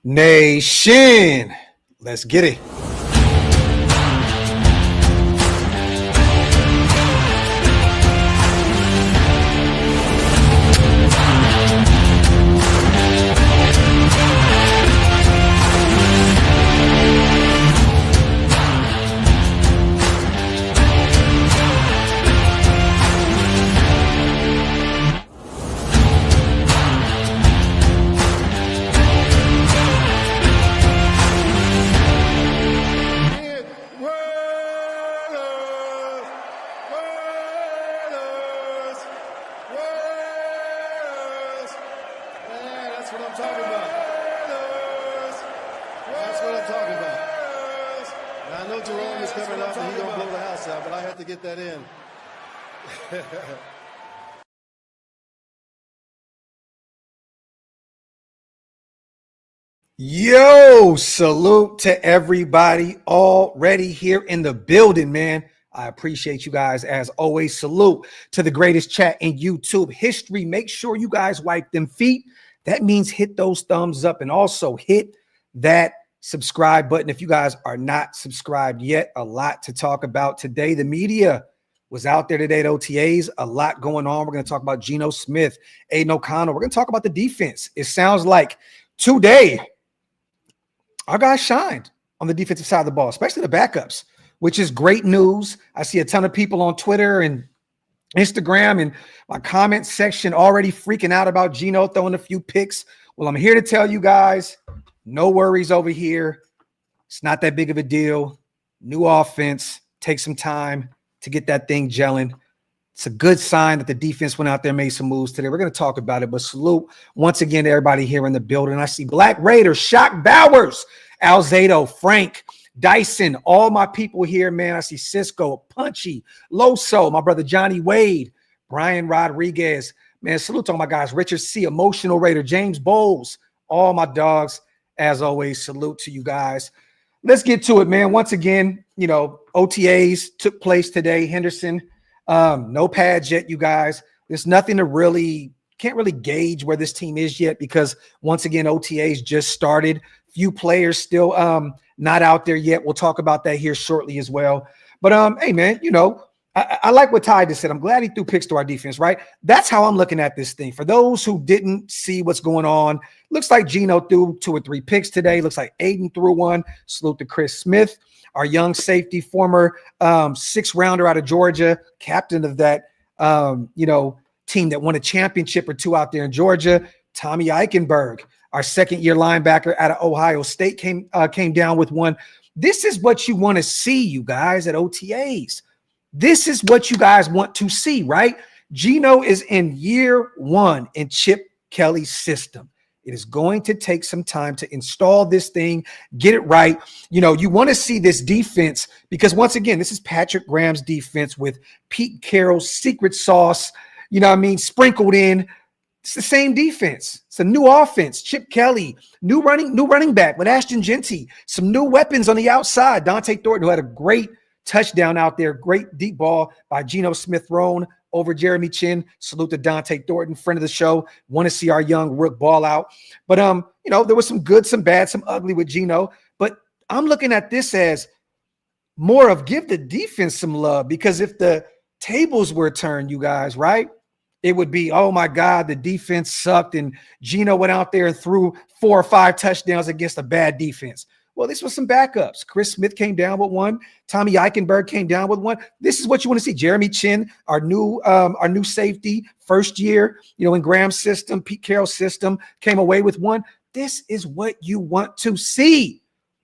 Nation, let's get it. Yo, salute to everybody already here in the building, man. I appreciate you guys as always. Salute to the greatest chat in YouTube history. Make sure you guys wipe them feet. That means hit those thumbs up and also hit that subscribe button if you guys are not subscribed yet. A lot to talk about today. The media was out there today at OTAs. A lot going on. We're going to talk about Geno Smith, Aiden O'Connell. We're going to talk about the defense. It sounds like today our guys shined on the defensive side of the ball, especially the backups, which is great news. I see a ton of people on Twitter and Instagram and my comment section already freaking out about Geno throwing a few picks. Well, I'm here to tell you guys, no worries over here. It's not that big of a deal. New offense. Take some time to get that thing gelling. It's a good sign that the defense went out there and made some moves today. We're going to talk about it, but salute once again to everybody here in the building. I see Black Raiders, Shock Bowers, Alzado, Frank, Dyson, all my people here, man. I see Cisco, Punchy, Loso, my brother Johnny Wade, Brian Rodriguez. Man, salute to all my guys. Richard C., Emotional Raider, James Bowles, all my dogs. As always, salute to you guys. Let's get to it, man. Once again, OTAs took place today. Henderson, no pads yet, you guys. There's nothing to can't really gauge where this team is yet because once again, OTAs just started. Few players still not out there yet. We'll talk about that here shortly as well. But hey, man, I like what Ty just said. I'm glad he threw picks to our defense, right? That's how I'm looking at this thing. For those who didn't see what's going on, looks like Geno threw 2 or 3 picks today. Looks like Aiden threw one. Salute to Chris Smith, our young safety, former 6th rounder out of Georgia, captain of that, team that won a championship or 2 out there in Georgia. Tommy Eichenberg, our 2nd-year linebacker out of Ohio State, came down with one. This is what you want to see, you guys, at OTAs. This is what you guys want to see, right? Geno is in year 1 in Chip Kelly's system. It is going to take some time to install this thing, get it right. You want to see this defense because, once again, this is Patrick Graham's defense with Pete Carroll's secret sauce, sprinkled in. It's the same defense. It's a new offense. Chip Kelly, new running back with Ashton Jenty, some new weapons on the outside. Dante Thornton, who had a great touchdown out there, great deep ball by Geno Smith thrown over Jeremy Chin. Salute to Dante Thornton, friend of the show. Want to see our young rook ball out. But, there was some good, some bad, some ugly with Geno. But I'm looking at this as more of give the defense some love because if the tables were turned, you guys, right, it would be, oh, my God, the defense sucked and Geno went out there and threw 4 or 5 touchdowns against a bad defense. Well, this was some backups. Chris Smith came down with one. Tommy Eichenberg came down with one. This is what you want to see. Jeremy Chin, our new safety, first year, in Graham's system, Pete Carroll's system, came away with one. This is what you want to see.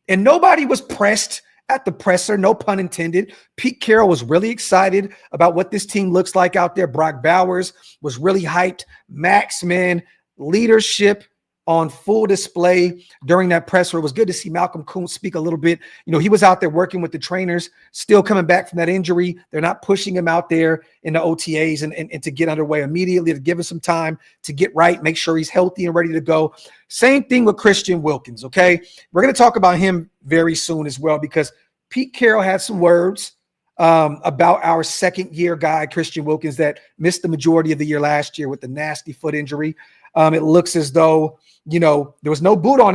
And nobody was pressed at the presser, no pun intended. Pete Carroll was really excited about what this team looks like out there. Brock Bowers was really hyped. Max, man, leadership on full display during that presser. It was good to see Malcolm Kuntz speak a little bit. He was out there working with the trainers, still coming back from that injury. They're not pushing him out there in the OTAs and to get underway immediately, to give him some time to get right, make sure he's healthy and ready to go. Same thing with Christian Wilkins, okay? We're going to talk about him very soon as well because Pete Carroll had some words about our 2nd-year guy, Christian Wilkins, that missed the majority of the year last year with the nasty foot injury. It looks as though there was no boot on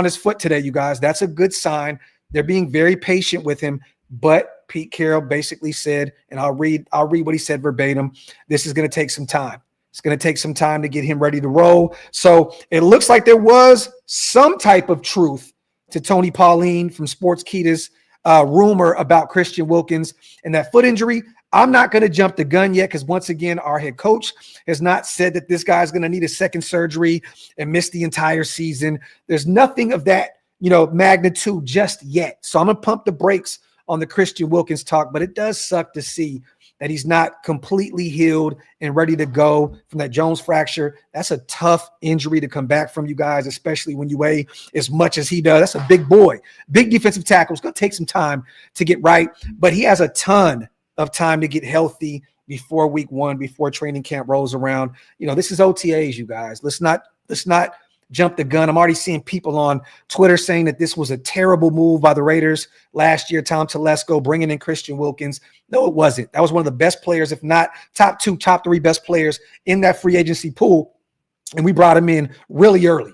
his foot today, you guys. That's a good sign. They're being very patient with him. But Pete Carroll basically said, and I'll read what he said verbatim. This is going to take some time. It's going to take some time to get him ready to roll. So it looks like there was some type of truth to Tony Pauline from Sportskeeda's rumor about Christian Wilkins and that foot injury. I'm not going to jump the gun yet because, once again, our head coach has not said that this guy's going to need a second surgery and miss the entire season. There's nothing of that, magnitude just yet. So I'm going to pump the brakes on the Christian Wilkins talk, but it does suck to see that he's not completely healed and ready to go from that Jones fracture. That's a tough injury to come back from, you guys, especially when you weigh as much as he does. That's a big boy, big defensive tackle. It's going to take some time to get right, but he has a ton of time to get healthy before week 1, before training camp rolls around. This is OTAs, you guys. Let's not jump the gun. I'm already seeing people on Twitter saying that this was a terrible move by the Raiders last year. Tom Telesco bringing in Christian Wilkins. No, it wasn't. That was one of the best players, if not top 2, top 3 best players in that free agency pool. And we brought him in really early.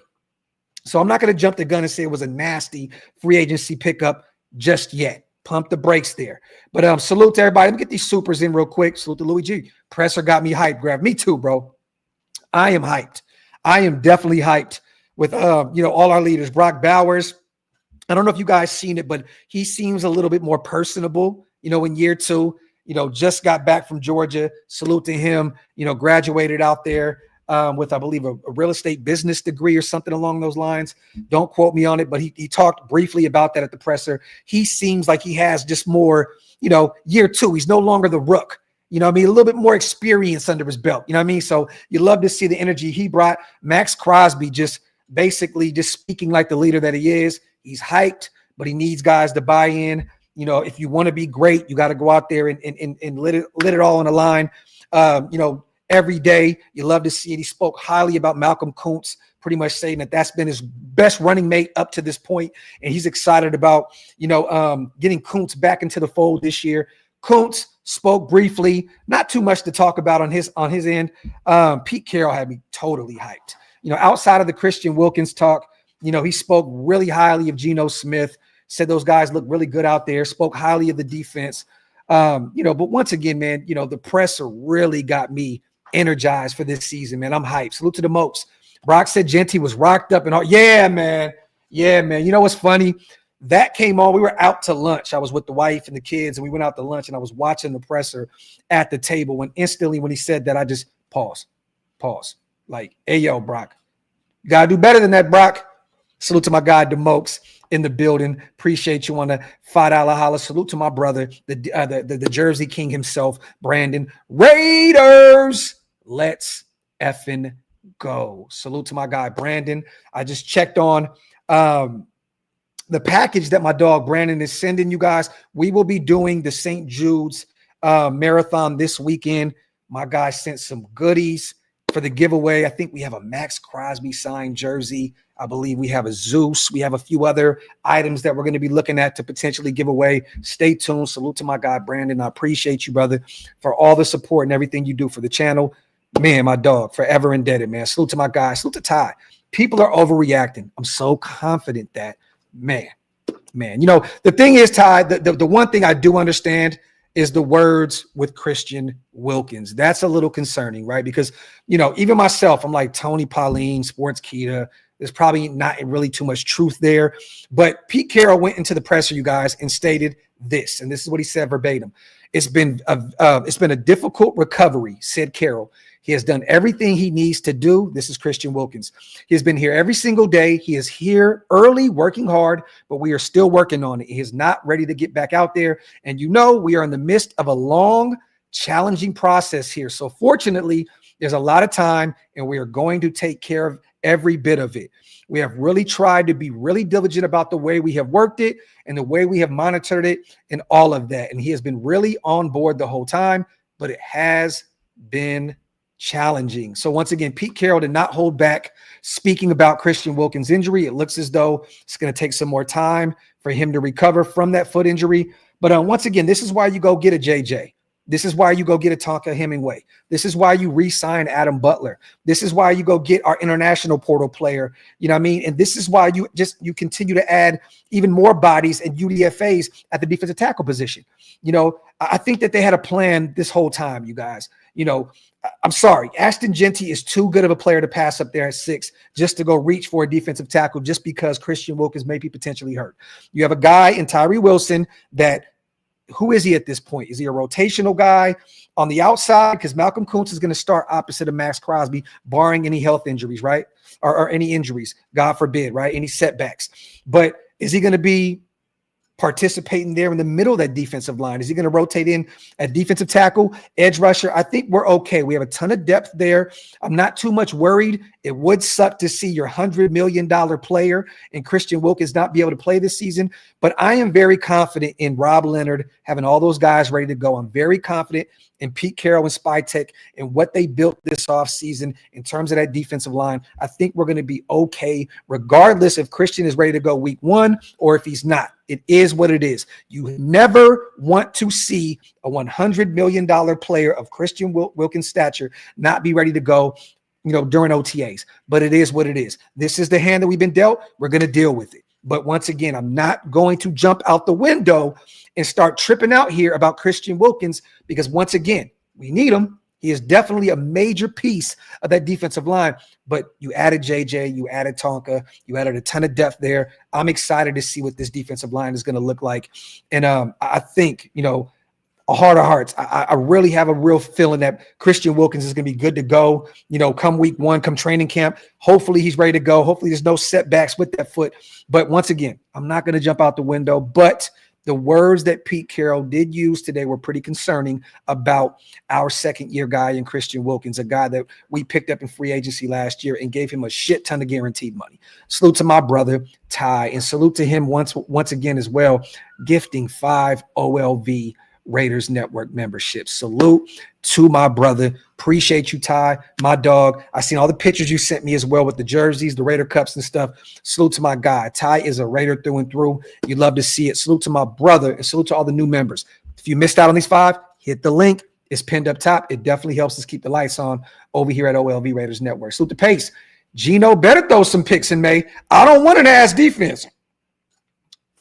So I'm not going to jump the gun and say it was a nasty free agency pickup just yet. Pump the brakes there. But salute to everybody. Let me get these supers in real quick. Salute to Louis G. Presser got me hyped, Graphk. Me too, bro. I am hyped. I am definitely hyped with, all our leaders. Brock Bowers, I don't know if you guys seen it, but he seems a little bit more personable, in year 2, just got back from Georgia. Salute to him, graduated out there with, I believe, a real estate business degree or something along those lines. Don't quote me on it, but he talked briefly about that at the presser. He seems like he has just more, year 2. He's no longer the rook. A little bit more experience under his belt. So you love to see the energy he brought. Max Crosby just basically just speaking like the leader that he is. He's hyped, but he needs guys to buy in. If you want to be great, you got to go out there and let it all on the line. Every day you love to see it. He spoke highly about Malcolm Kuntz, pretty much saying that that's been his best running mate up to this point, and he's excited about getting Kuntz back into the fold this year. Kuntz spoke briefly, not too much to talk about on his end. Pete Carroll had me totally hyped. Outside of the Christian Wilkins talk, he spoke really highly of Geno Smith, said those guys look really good out there, spoke highly of the defense. But once again, man, the presser really got me energized for this season, man. I'm hyped. Salute to the Mopes. Brock said Jenty was rocked up and all. Yeah, man. Yeah, man. You know what's funny? That came on. We were out to lunch. I was with the wife and the kids, and we went out to lunch, and I was watching the presser at the table when instantly when he said that, I just pause. Like, hey, yo, Brock, you got to do better than that, Brock. Salute to my guy, DeMokes, in the building. Appreciate you on the $5 holla. Salute to my brother, the Jersey King himself, Brandon. Raiders, let's effing go. Salute to my guy, Brandon. I just checked on the package that my dog Brandon is sending you guys. We will be doing the St. Jude's marathon this weekend. My guy sent some goodies for the giveaway. I think we have a Max Crosby signed jersey. I believe we have a Zeus. We have a few other items that we're going to be looking at to potentially give away. Stay tuned. Salute to my guy, Brandon. I appreciate you, brother, for all the support and everything you do for the channel. Man, my dog, forever indebted, man. Salute to my guy. Salute to Ty. People are overreacting. I'm so confident that, man. The thing is, Ty, the one thing I do understand is the words with Christian Wilkins. That's a little concerning, right? Because, even myself, I'm like Tony Pauline, Sportskeeda. There's probably not really too much truth there. But Pete Carroll went into the presser, you guys, and stated this, and this is what he said verbatim. It's been a difficult recovery, said Carroll. He has done everything he needs to do. This is Christian Wilkins. He has been here every single day. He is here early, working hard, but we are still working on it. He is not ready to get back out there. And we are in the midst of a long, challenging process here. So fortunately, there's a lot of time, and we are going to take care of every bit of it. We have really tried to be really diligent about the way we have worked it and the way we have monitored it and all of that. And he has been really on board the whole time, but it has been challenging. So once again, Pete Carroll did not hold back speaking about Christian Wilkins' injury. It looks as though it's going to take some more time for him to recover from that foot injury. But once again, this is why you go get a JJ. This is why you go get a Tonka Hemingway. This is why you re-sign Adam Butler. This is why you go get our international portal player. You know what I mean? And this is why you continue to add even more bodies and UDFAs at the defensive tackle position. You know, I think that they had a plan this whole time, you guys. You know, I'm sorry. Ashton Jenty is too good of a player to pass up there at 6 just to go reach for a defensive tackle just because Christian Wilkins may be potentially hurt. You have a guy in Tyree Wilson that, who is he at this point? Is he a rotational guy on the outside? Because Malcolm Kuntz is going to start opposite of Max Crosby, barring any health injuries, right? Or any injuries, God forbid, right? Any setbacks. But is he going to be participating there in the middle of that defensive line? Is he going to rotate in at defensive tackle, edge rusher? I think we're okay. We have a ton of depth there. I'm not too much worried. It would suck to see your $100 million player and Christian Wilkins not be able to play this season, but I am very confident in Rob Leonard having all those guys ready to go. I'm very confident in Pete Carroll and Spytek and what they built this offseason in terms of that defensive line. I think we're going to be okay, regardless if Christian is ready to go week 1 or if he's not. It is what it is. You never want to see a $100 million player of Christian Wilkins' stature not be ready to go, you know, during OTAs. But it is what it is. This is the hand that we've been dealt. We're going to deal with it. But once again, I'm not going to jump out the window and start tripping out here about Christian Wilkins because, once again, we need him. He is definitely a major piece of that defensive line. But you added JJ, you added Tonka, you added a ton of depth there. I'm excited to see what this defensive line is going to look like. And I think, you know, a heart of hearts, I really have a real feeling that Christian Wilkins is going to be good to go, you know, come week 1, come training camp. Hopefully he's ready to go. Hopefully there's no setbacks with that foot. But once again, I'm not going to jump out the window. But the words that Pete Carroll did use today were pretty concerning about our second-year guy in Christian Wilkins, a guy that we picked up in free agency last year and gave him a shit ton of guaranteed money. Salute to my brother, Ty, and salute to him once again as well, gifting 5 OLV Raiders Network memberships. Salute to my brother. Appreciate you, Ty, my dog. I seen all the pictures you sent me as well with the jerseys, the Raider Cups and stuff. Salute to my guy. Ty is a Raider through and through. You love to see it. Salute to my brother and salute to all the new members. If you missed out on these 5, hit the link. It's pinned up top. It definitely helps us keep the lights on over here at OLV Raiders Network. Salute to Pace. Geno better throw some picks in May. I don't want an ass defense.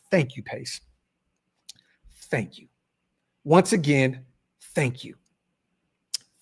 Thank you, Pace. Thank you. Once again, thank you.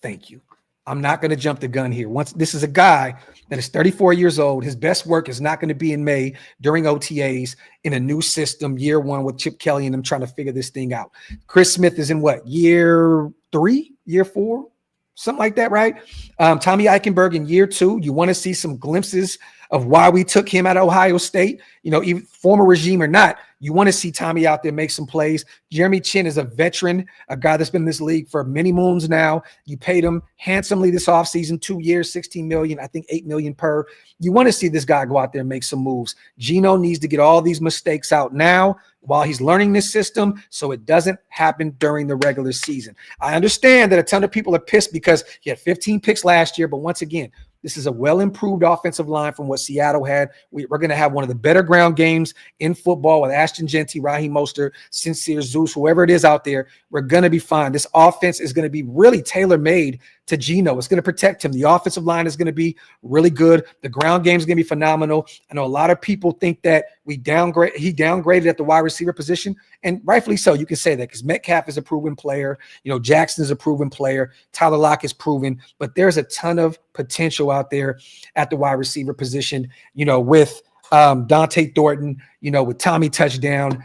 Thank you. I'm not going to jump the gun here. This is a guy that is 34 years old. His best work is not going to be in May during OTAs in a new system, year 1 with Chip Kelly and them trying to figure this thing out. Chris Smith is in what, year 3, year 4, something like that, right? Tommy Eichenberg in year 2. You want to see some glimpses of why we took him out of Ohio State, you know, even former regime or not. You want to see Tommy out there make some plays. Jeremy Chin is a veteran, a guy that's been in this league for many moons now. You paid him handsomely this offseason, 2 years, $16 million, I think $8 million per. You want to see this guy go out there and make some moves. Geno needs to get all these mistakes out now while he's learning this system so it doesn't happen during the regular season. I understand that a ton of people are pissed because he had 15 picks last year, but once again, this is a well-improved offensive line from what Seattle had. We're going to have one of the better ground games in football with Ashton Jenty, Raheem Mostert, Sincere Zeus, whoever it is out there. We're going to be fine. This offense is going to be really tailor-made to Geno. It's going to protect him. The offensive line is going to be really good. The ground game is going to be phenomenal. I know a lot of people think that he downgraded at the wide receiver position, and rightfully so. You can say that because Metcalf is a proven player. You know, Jackson is a proven player. Tyler Lockett is proven, but there's a ton of potential out there at the wide receiver position, you know, with Dante Thornton, you know, with Tommy Touchdown,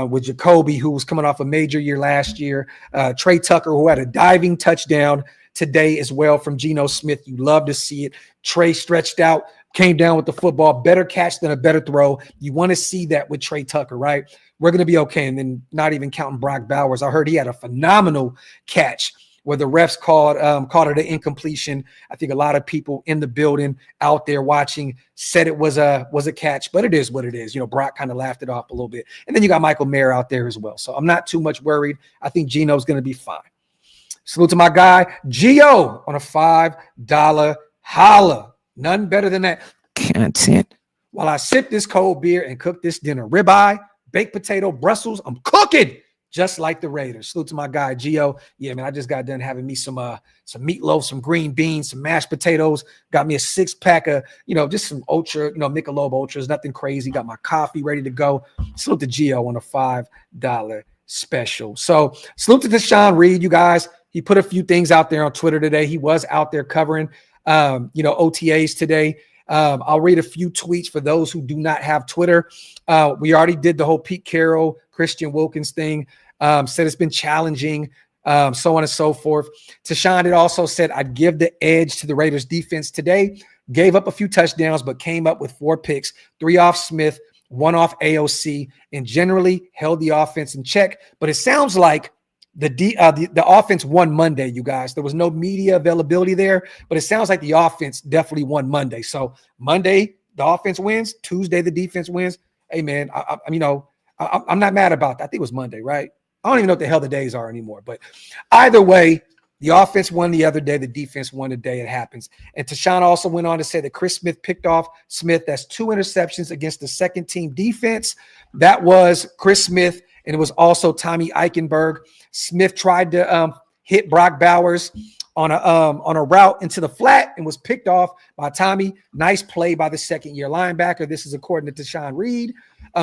with Jacoby, who was coming off a major year last year, Trey Tucker, who had a diving touchdown today as well from Geno Smith. You love to see it. Trey stretched out, came down with the football, better catch than a better throw. You want to see that with Trey Tucker, right? We're going to be okay. And then not even counting Brock Bowers. I heard he had a phenomenal catch where the refs called it an incompletion. I think a lot of people in the building out there watching said it was a catch, but it is what it is. You know, Brock kind of laughed it off a little bit. And then you got Michael Mayer out there as well. So I'm not too much worried. I think Geno's going to be fine. Salute to my guy, Gio, on a $5 holla. None better than that content. While I sip this cold beer and cook this dinner, ribeye, baked potato, Brussels, I'm cooking. just like the Raiders. Salute to my guy, Geo. Yeah, man, I just got done having me some meatloaf, some green beans, some mashed potatoes. Got me a 6-pack of, just some Ultra, Michelob Ultras, nothing crazy. Got my coffee ready to go. Salute to Geo on a $5 special. So salute to Deshaun Reed, you guys. He put a few things out there on Twitter today. He was out there covering, OTAs today. I'll read a few tweets for those who do not have Twitter. We already did the whole Pete Carroll, Christian Wilkins thing. Said it's been challenging, so on and so forth. Deshaun had also said, I'd give the edge to the Raiders defense today. Gave up a few touchdowns, but came up with 4 picks, 3 off Smith, 1 off AOC, and generally held the offense in check. But it sounds like the offense won Monday, you guys. There was no media availability there, but it sounds like the offense definitely won Monday. So Monday, the offense wins. Tuesday, the defense wins. Hey, man, I'm not mad about that. I think it was Monday, right? I don't even know what the hell the days are anymore. But either way, the offense won the other day. The defense won the day it happens. And Deshaun also went on to say that Chris Smith picked off Smith. That's 2 interceptions against the second-team defense. That was Chris Smith, and it was also Tommy Eichenberg. Smith tried to hit Brock Bowers on a route into the flat and was picked off by Tommy. Nice play by the second-year linebacker. This is according to Deshaun Reed.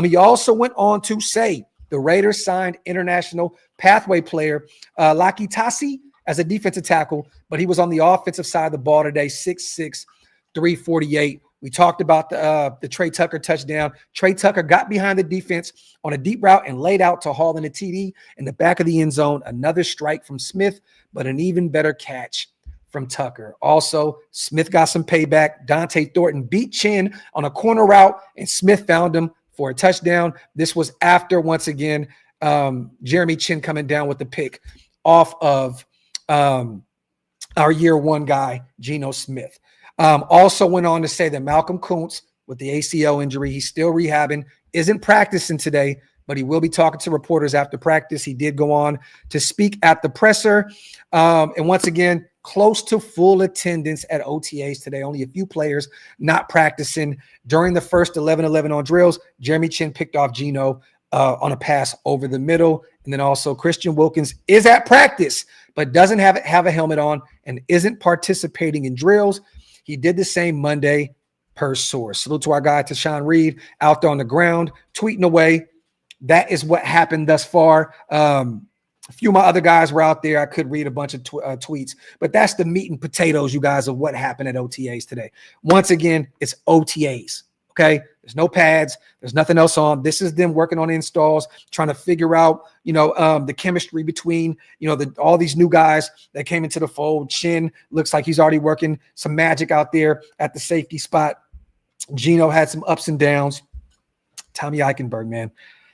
He also went on to say the Raiders signed international pathway player Laki Tassi as a defensive tackle, but he was on the offensive side of the ball today, 6'6", 348. We talked about the Trey Tucker touchdown. Trey Tucker got behind the defense on a deep route and laid out to haul in a TD in the back of the end zone. Another strike from Smith, but an even better catch from Tucker. Also, Smith got some payback. Dante Thornton beat Chin on a corner route, and Smith found him for a touchdown. This was after, once again, Jeremy Chin coming down with the pick off of our year 1 guy, Geno Smith. Also went on to say that Malcolm Kuntz, with the ACL injury, he's still rehabbing, isn't practicing today, but he will be talking to reporters after practice. He did go on to speak at the presser. And once again, close to full attendance at OTAs today. Only a few players not practicing. During the first 11-11 on drills, Jeremy Chin picked off Geno on a pass over the middle. And then also Christian Wilkins is at practice, but doesn't have a helmet on and isn't participating in drills. He did the same Monday per source. Salute to our guy, Deshaun Reed, out there on the ground, tweeting away. That is what happened thus far. A few of my other guys were out there. I could read a bunch of tweets, but that's the meat and potatoes, you guys, of what happened at OTAs today. Once again, it's OTAs. Okay. There's no pads. There's nothing else on. This is them working on installs, trying to figure out, the chemistry between, all these new guys that came into the fold. Chin looks like he's already working some magic out there at the safety spot. Geno had some ups and downs. Tommy Eichenberg, man,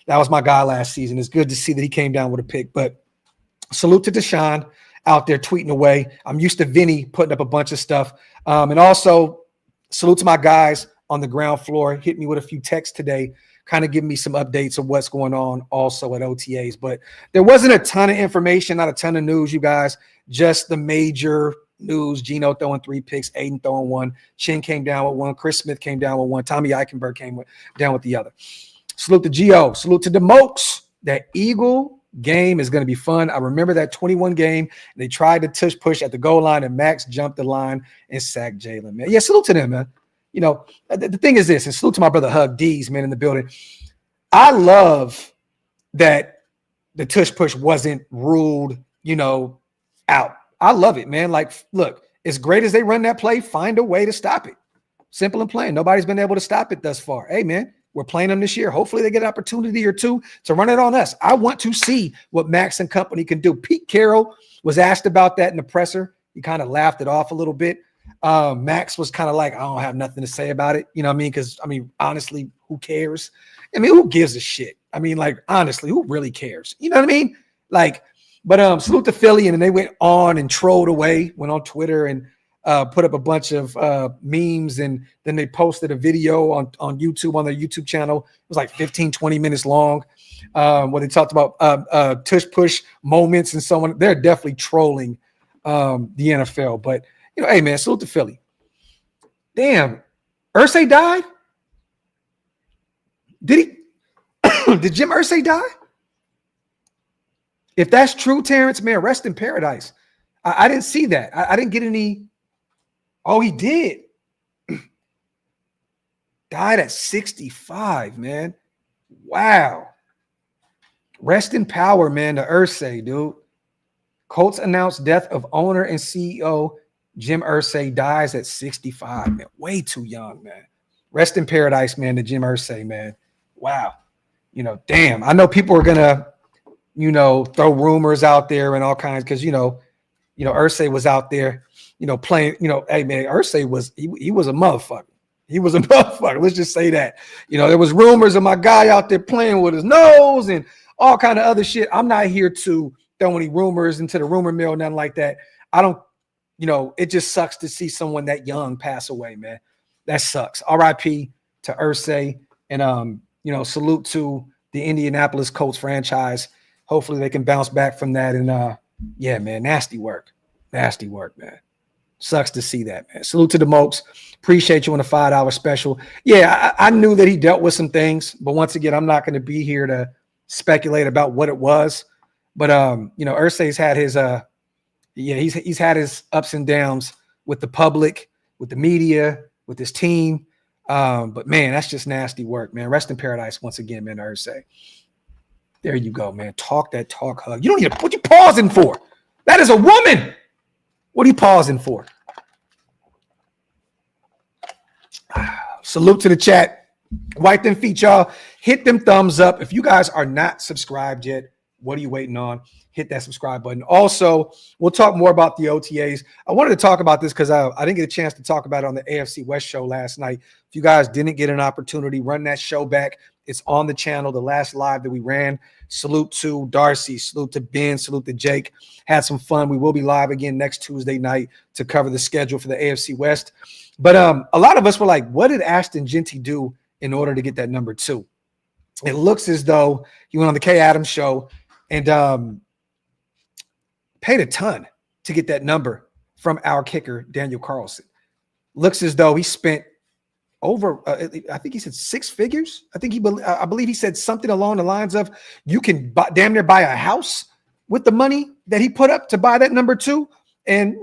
that was my guy last season. It's good to see that he came down with a pick, but salute to Deshaun out there tweeting away. I'm used to Vinny putting up a bunch of stuff. And also salute to my guys on the ground floor. Hit me with a few texts today, kind of giving me some updates of what's going on also at OTAs. But there wasn't a ton of information, not a ton of news, you guys, just the major news. Geno throwing 3 picks, Aiden throwing 1. Chin came down with 1. Chris Smith came down with 1. Tommy Eichenberg came down with the other. Salute to Geo. Salute to the Mokes. That Eagle game is going to be fun. I remember that 21 game. They tried to tush push at the goal line, and Max jumped the line and sacked Jalen, man. Yeah, salute to them, man. The thing is this, and salute to my brother Hug D's, man, in the building. I love that the tush push wasn't ruled, out. I love it, man. Like, look, as great as they run that play, find a way to stop it. Simple and plain. Nobody's been able to stop it thus far. Hey, man, we're playing them this year. Hopefully they get an opportunity or two to run it on us. I want to see what Max and company can do. Pete Carroll was asked about that in the presser. He kind of laughed it off a little bit. Max was kind of like, I don't have nothing to say about it. You know what I mean? Because, honestly, who cares? Who gives a shit? Honestly, who really cares? You know what I mean? But salute to Philly, and then they went on and trolled away, went on Twitter and put up a bunch of memes, and then they posted a video on YouTube, on their YouTube channel. It was like 15, 20 minutes long, where they talked about tush push moments and so on. They're definitely trolling the NFL. But, hey, man, salute to Philly. Damn, Irsay died? Did he? Did Jim Irsay die? If that's true, Terrence, man, rest in paradise. I didn't see that. I didn't get any. Oh, he did. Died at 65, man. Wow. Rest in power, man, to Irsay, dude. Colts announced death of owner and CEO Jim Irsay dies at 65, man. Way too young, man. Rest in paradise, man, to Jim Irsay, man. Wow. Damn. I know people are going to, throw rumors out there and all kinds because, Irsay was out there, playing, hey, man, Irsay was, he was a motherfucker. He was a motherfucker. Let's just say that. There was rumors of my guy out there playing with his nose and all kind of other shit. I'm not here to throw any rumors into the rumor mill, nothing like that. I don't, it just sucks to see someone that young pass away, man. That sucks. RIP to Irsay. And, salute to the Indianapolis Colts franchise. Hopefully they can bounce back from that. And, yeah, man, nasty work. Nasty work, man. Sucks to see that, man. Salute to the Mopes. Appreciate you on the $5 special. Yeah, I knew that he dealt with some things, but once again, I'm not going to be here to speculate about what it was. But Irsay's had his he's had his ups and downs with the public, with the media, with his team. But man, that's just nasty work, man. Rest in paradise once again, man, Irsay. There you go, man. Talk that talk, hug. You don't need to, what you pausing for? That is a woman. What are you pausing for? Salute to the chat. Wipe them feet, y'all. Hit them thumbs up. If you guys are not subscribed yet, what are you waiting on? Hit that subscribe button. Also, we'll talk more about the OTAs. I wanted to talk about this because I didn't get a chance to talk about it on the AFC West show last night. If you guys didn't get an opportunity, run that show back. It's on the channel, the last live that we ran. Salute to Darcy. Salute to Ben. Salute to Jake. Had some fun. We will be live again next Tuesday night to cover the schedule for the AFC West. But a lot of us were like, what did Ashton Jenty do in order to get that number 2? It looks as though he went on the Kay Adams show and paid a ton to get that number from our kicker, Daniel Carlson. Looks as though he spent over, I think he said 6 figures. I believe he said something along the lines of you can damn near buy a house with the money that he put up to buy that number 2. And,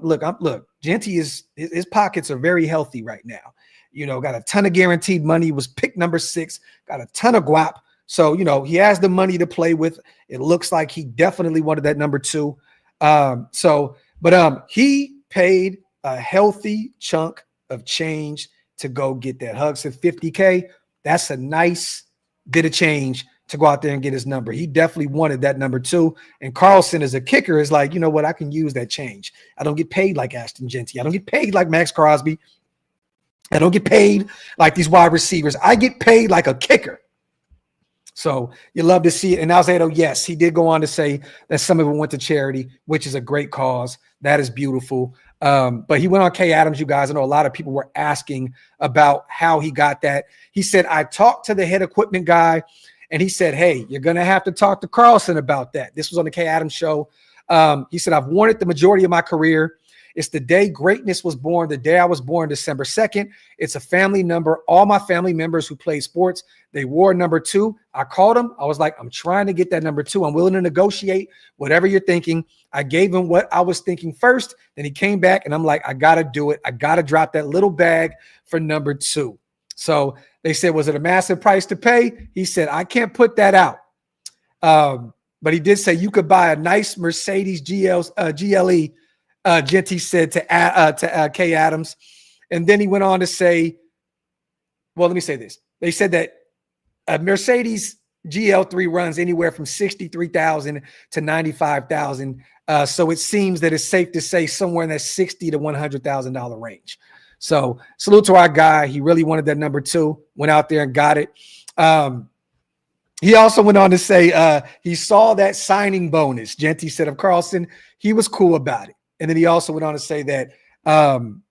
look, Jenty his pockets are very healthy right now. Got a ton of guaranteed money, was picked number 6, got a ton of guap. So, he has the money to play with. It looks like he definitely wanted that number 2. But he paid a healthy chunk of change to go get that. Hug said $50K. That's a nice bit of change to go out there and get his number. He definitely wanted that number 2. And Carlson as a kicker is like, you know what? I can use that change. I don't get paid like Ashton Jenty. I don't get paid like Max Crosby. I don't get paid like these wide receivers. I get paid like a kicker. So you love to see it. And Alzado, yes, he did go on to say that some of it went to charity, which is a great cause. That is beautiful. But he went on Kay Adams, you guys. I know a lot of people were asking about how he got that. He said, I talked to the head equipment guy, and he said, hey, you're going to have to talk to Carlson about that. This was on the Kay Adams show. He said, I've worn it the majority of my career. It's the day greatness was born, the day I was born, December 2nd. It's a family number. All my family members who play sports, they wore number 2. I called him. I was like, I'm trying to get that number 2. I'm willing to negotiate whatever you're thinking. I gave him what I was thinking first. Then he came back, and I'm like, I got to do it. I got to drop that little bag for number 2. So they said, was it a massive price to pay? He said, I can't put that out. But he did say you could buy a nice Mercedes GLE, Jenty said to Kay Adams. And then he went on to say, well, let me say this. They said that a Mercedes GL3 runs anywhere from $63,000 to $95,000. So it seems that it's safe to say somewhere in that $60,000 to $100,000 range. So salute to our guy. He really wanted that number 2, went out there and got it. He also went on to say he saw that signing bonus. Jenty said of Carlson, he was cool about it. And then he also went on to say that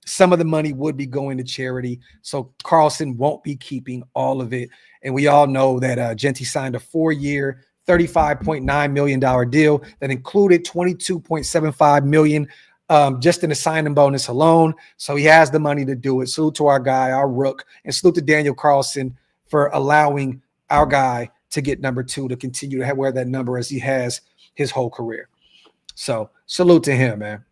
some of the money would be going to charity. So Carlson won't be keeping all of it. And we all know that Jenty signed a 4-year, $35.9 million deal that included $22.75 million just in the signing bonus alone. So he has the money to do it. Salute to our guy, our rook, and salute to Daniel Carlson for allowing our guy to get number 2 to continue to wear that number as he has his whole career. So salute to him, man.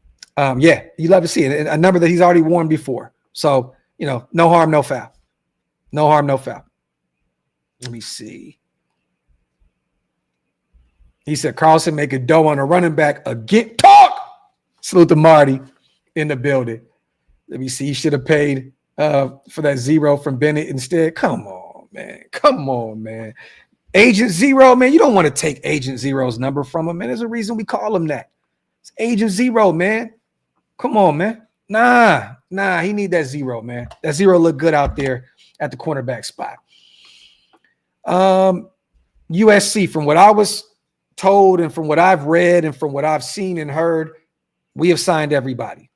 Yeah, you love to see it. A number that he's already worn before. So, no harm, no foul. No harm, no foul. Let me see. He said Carlson make a dough on a running back again. Talk. Salute to Marty in the building. Let me see. He should have paid for that zero from Bennett instead. Come on, man. Come on, man. Agent Zero, man. You don't want to take Agent Zero's number from him, man. There's a reason we call him that. It's Agent Zero, man. Come on, man. Nah. He need that zero, man. That zero look good out there at the cornerback spot. USC, from what I was told and from what I've read and from what I've seen and heard, we have signed everybody.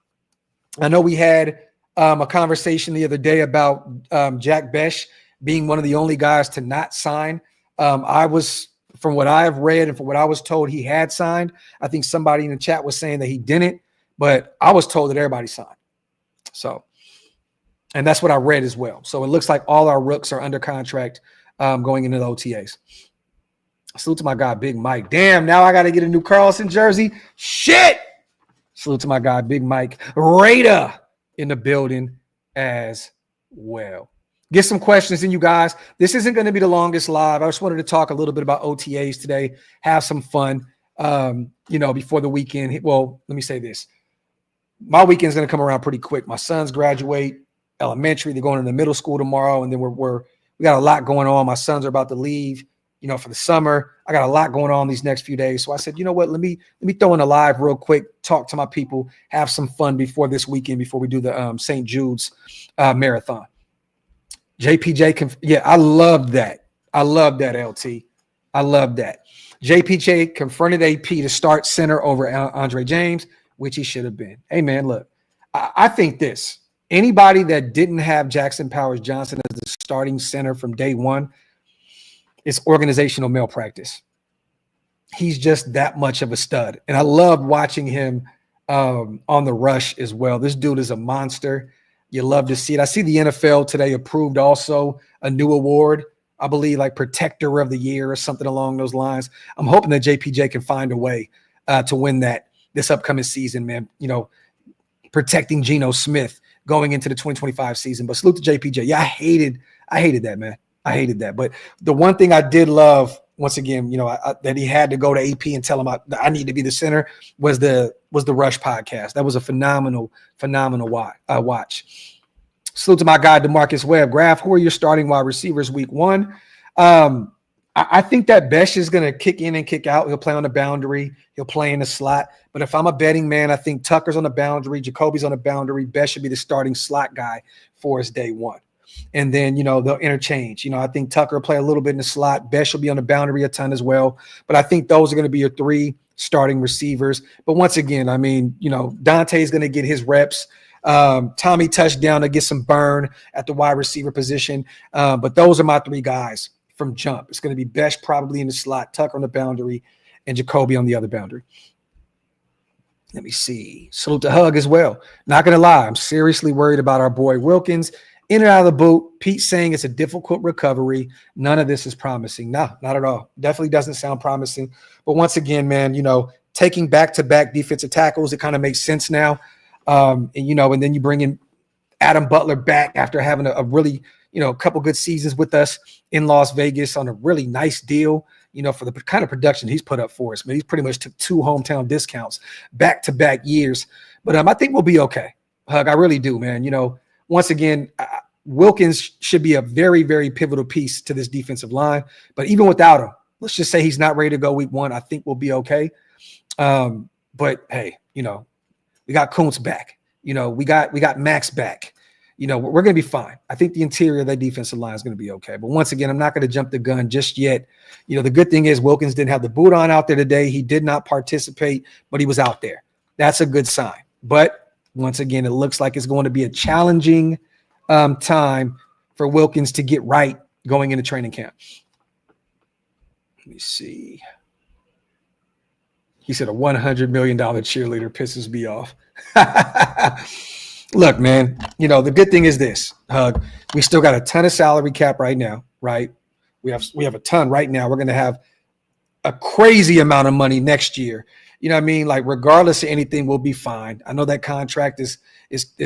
I know we had a conversation the other day about Jack Besh being one of the only guys to not sign. From what I have read and from what I was told, he had signed. I think somebody in the chat was saying that he didn't, but I was told that everybody signed. So, and that's what I read as well. So it looks like all our rooks are under contract going into the OTAs. Salute to my guy, Big Mike. Damn, now I got to get a new Carlson jersey. Shit. Salute to my guy, Big Mike Raider in the building as well. Get some questions in, you guys. This isn't going to be the longest live. I just wanted to talk a little bit about OTAs today, have some fun, before the weekend. Well, let me say this. My weekend's going to come around pretty quick. My sons graduate elementary. They're going into middle school tomorrow, and then we got a lot going on. My sons are about to leave, for the summer. I got a lot going on these next few days. So I said, you know what? Let me throw in a live real quick, talk to my people, have some fun before this weekend, before we do the St. Jude's marathon. JPJ, I love that. I love that, LT. I love that. JPJ confronted AP to start center over Andre James, which he should have been. Hey, man, look, I think this. Anybody that didn't have Jackson Powers Johnson as the starting center from day one, it's organizational malpractice. He's just that much of a stud. And I love watching him on the rush as well. This dude is a monster. You love to see it. I see the NFL today approved also a new award, I believe, like Protector of the Year or something along those lines. I'm hoping that JPJ can find a way to win that this upcoming season, man. Protecting Geno Smith going into the 2025 season. But salute to JPJ. Yeah, I hated that, man. I hated that. But the one thing I did love, once again, that he had to go to AP and tell him I need to be the center was the Rush podcast. That was a phenomenal watch. Salute to my guy, DeMarcus Webb. Graphk, who are your starting wide receivers week one? I think that Besh is going to kick in and kick out. He'll play on the boundary. He'll play in the slot. But if I'm a betting man, I think Tucker's on the boundary. Jacoby's on the boundary. Besh should be the starting slot guy for his day one. And then, they'll interchange. I think Tucker will play a little bit in the slot. Besh will be on the boundary a ton as well. But I think those are going to be your three starting receivers. But once again, Dante's going to get his reps. Tommy touchdown to get some burn at the wide receiver position. But those are my three guys from jump. It's going to be Besh probably in the slot, Tucker on the boundary, and Jacoby on the other boundary. Let me see. Salute to Hug as well. Not going to lie, I'm seriously worried about our boy Wilkins. In and out of the boot. Pete saying it's a difficult recovery. None of this is promising. No, not at all. Definitely doesn't sound promising. But once again, man, taking back-to-back defensive tackles, it kind of makes sense now. And then you bring in Adam Butler back after having a really, a couple good seasons with us in Las Vegas on a really nice deal, for the kind of production he's put up for us. He's pretty much took 2 hometown discounts back-to-back years. But I think we'll be okay. Hug, I really do, man. Once again, Wilkins should be a very, very pivotal piece to this defensive line. But even without him, let's just say he's not ready to go week one. I think we'll be okay. But hey, we got Kuntz back. We got Max back. We're going to be fine. I think the interior of that defensive line is going to be okay. But once again, I'm not going to jump the gun just yet. The good thing is Wilkins didn't have the boot on out there today. He did not participate, but he was out there. That's a good sign. But once again, it looks like it's going to be a challenging time for Wilkins to get right going into training camp. Let me see. He said a $100 million cheerleader pisses me off. Look, man, the good thing is this, Hug. We still got a ton of salary cap right now, right? We have a ton right now. We're going to have a crazy amount of money next year. You know what I mean? Like, regardless of anything, we'll be fine. I know that contract is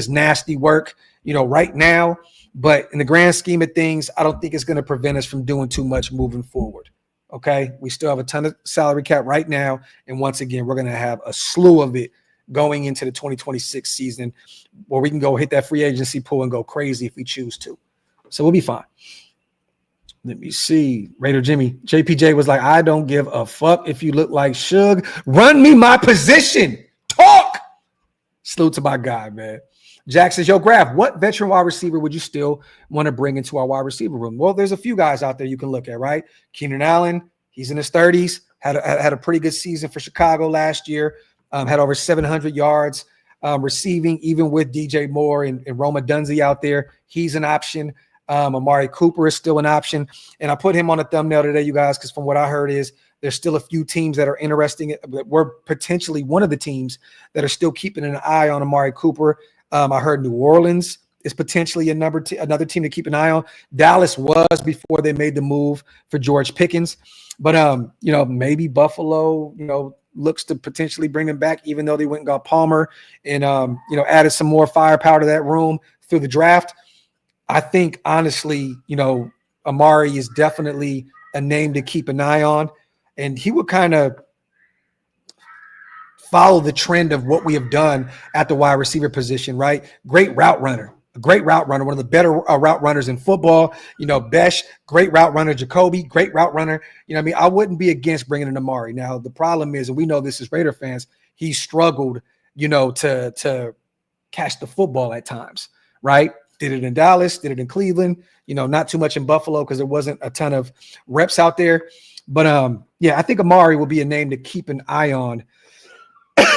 nasty work, right now, but in the grand scheme of things, I don't think it's going to prevent us from doing too much moving forward. Okay. We still have a ton of salary cap right now. And once again, we're going to have a slew of it going into the 2026 season where we can go hit that free agency pool and go crazy if we choose to. So we'll be fine. Let me see. Raider Jimmy. JPJ was like, I don't give a fuck if you look like Suge. Run me my position. Talk. Salute to my guy, man. Jack says, yo, Graphk, what veteran wide receiver would you still want to bring into our wide receiver room? Well, there's a few guys out there you can look at, right? Keenan Allen, he's in his 30s, had a pretty good season for Chicago last year, had over 700 yards receiving, even with DJ Moore and Roma Dunze out there. He's an option. Amari Cooper is still an option. And I put him on a thumbnail today, you guys, because from what I heard is there's still a few teams that are interesting. We're potentially one of the teams that are still keeping an eye on Amari Cooper. I heard New Orleans is potentially another team to keep an eye on. Dallas was before they made the move for George Pickens. But, maybe Buffalo, looks to potentially bring him back, even though they went and got Palmer and, added some more firepower to that room through the draft. I think, honestly, Amari is definitely a name to keep an eye on. And he would kind of follow the trend of what we have done at the wide receiver position, right? Great route runner, one of the better route runners in football. Besh, great route runner. Jacoby, great route runner. I wouldn't be against bringing in Amari. Now, the problem is, and we know this as Raider fans, he struggled, to catch the football at times, right? Did it in Dallas, did it in Cleveland, not too much in Buffalo because there wasn't a ton of reps out there. But, I think Amari will be a name to keep an eye on,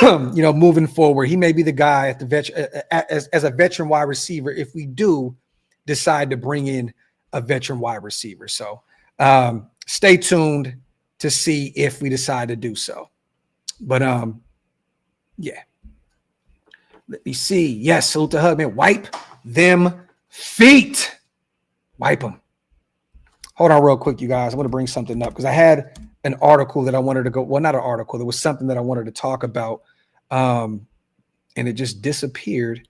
moving forward. He may be the guy at the as a veteran wide receiver if we do decide to bring in a veteran wide receiver. So stay tuned to see if we decide to do so. But let me see. Yes, salute to Hug, man. Wipe them feet. Wipe them. Hold on real quick, you guys. I'm going to bring something up because I had an article that I wanted to go. Well, not an article. There was something that I wanted to talk about, and it just disappeared.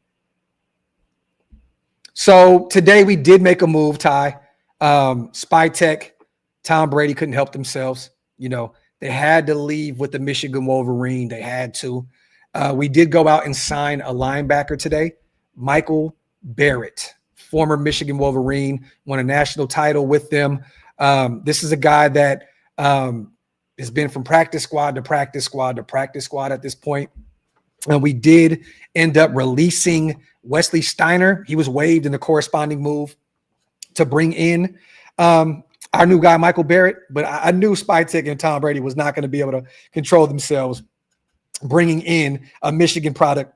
So today we did make a move, Ty. Spy Tech, Tom Brady couldn't help themselves. They had to leave with the Michigan Wolverine. They had to. We did go out and sign a linebacker today, Michael Barrett, former Michigan Wolverine, won a national title with them. This is a guy that has been from practice squad to practice squad to practice squad at this point. And we did end up releasing Wesley Steiner. He was waived in the corresponding move to bring in our new guy, Michael Barrett. But I knew Spytek and Tom Brady was not going to be able to control themselves bringing in a Michigan product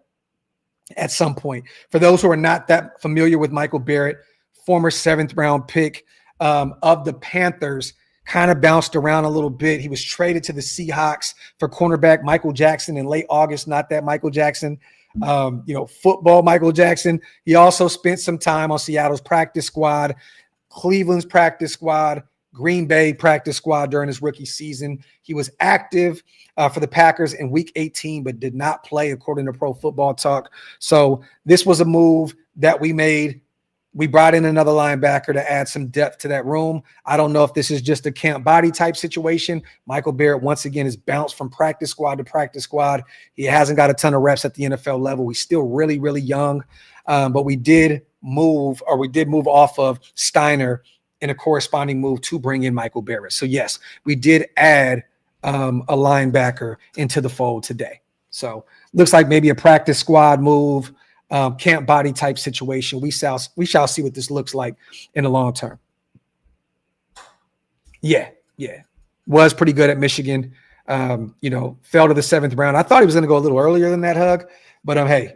at some point. For those who are not that familiar with Michael Barrett, former 7th round pick of the Panthers, kind of bounced around a little bit. He was traded to the Seahawks for cornerback Michael Jackson in late August. Not that Michael Jackson, football Michael Jackson. He also spent some time on Seattle's practice squad, Cleveland's practice squad, Green Bay practice squad during his rookie season. He was active for the Packers in week 18, but did not play according to Pro Football Talk. So this was a move that we made. We brought in another linebacker to add some depth to that room. I don't know if this is just a camp body type situation. Michael Barrett, once again, is bounced from practice squad to practice squad. He hasn't got a ton of reps at the NFL level. He's still really, really young. But we did move off of Steiner in a corresponding move to bring in Michael Barrett. So, yes, we did add a linebacker into the fold today. So, looks like maybe a practice squad move. Camp body type situation. We shall see what this looks like in the long term. Yeah. Was pretty good at Michigan. Fell to the 7th round. I thought he was going to go a little earlier than that, Hug. But hey,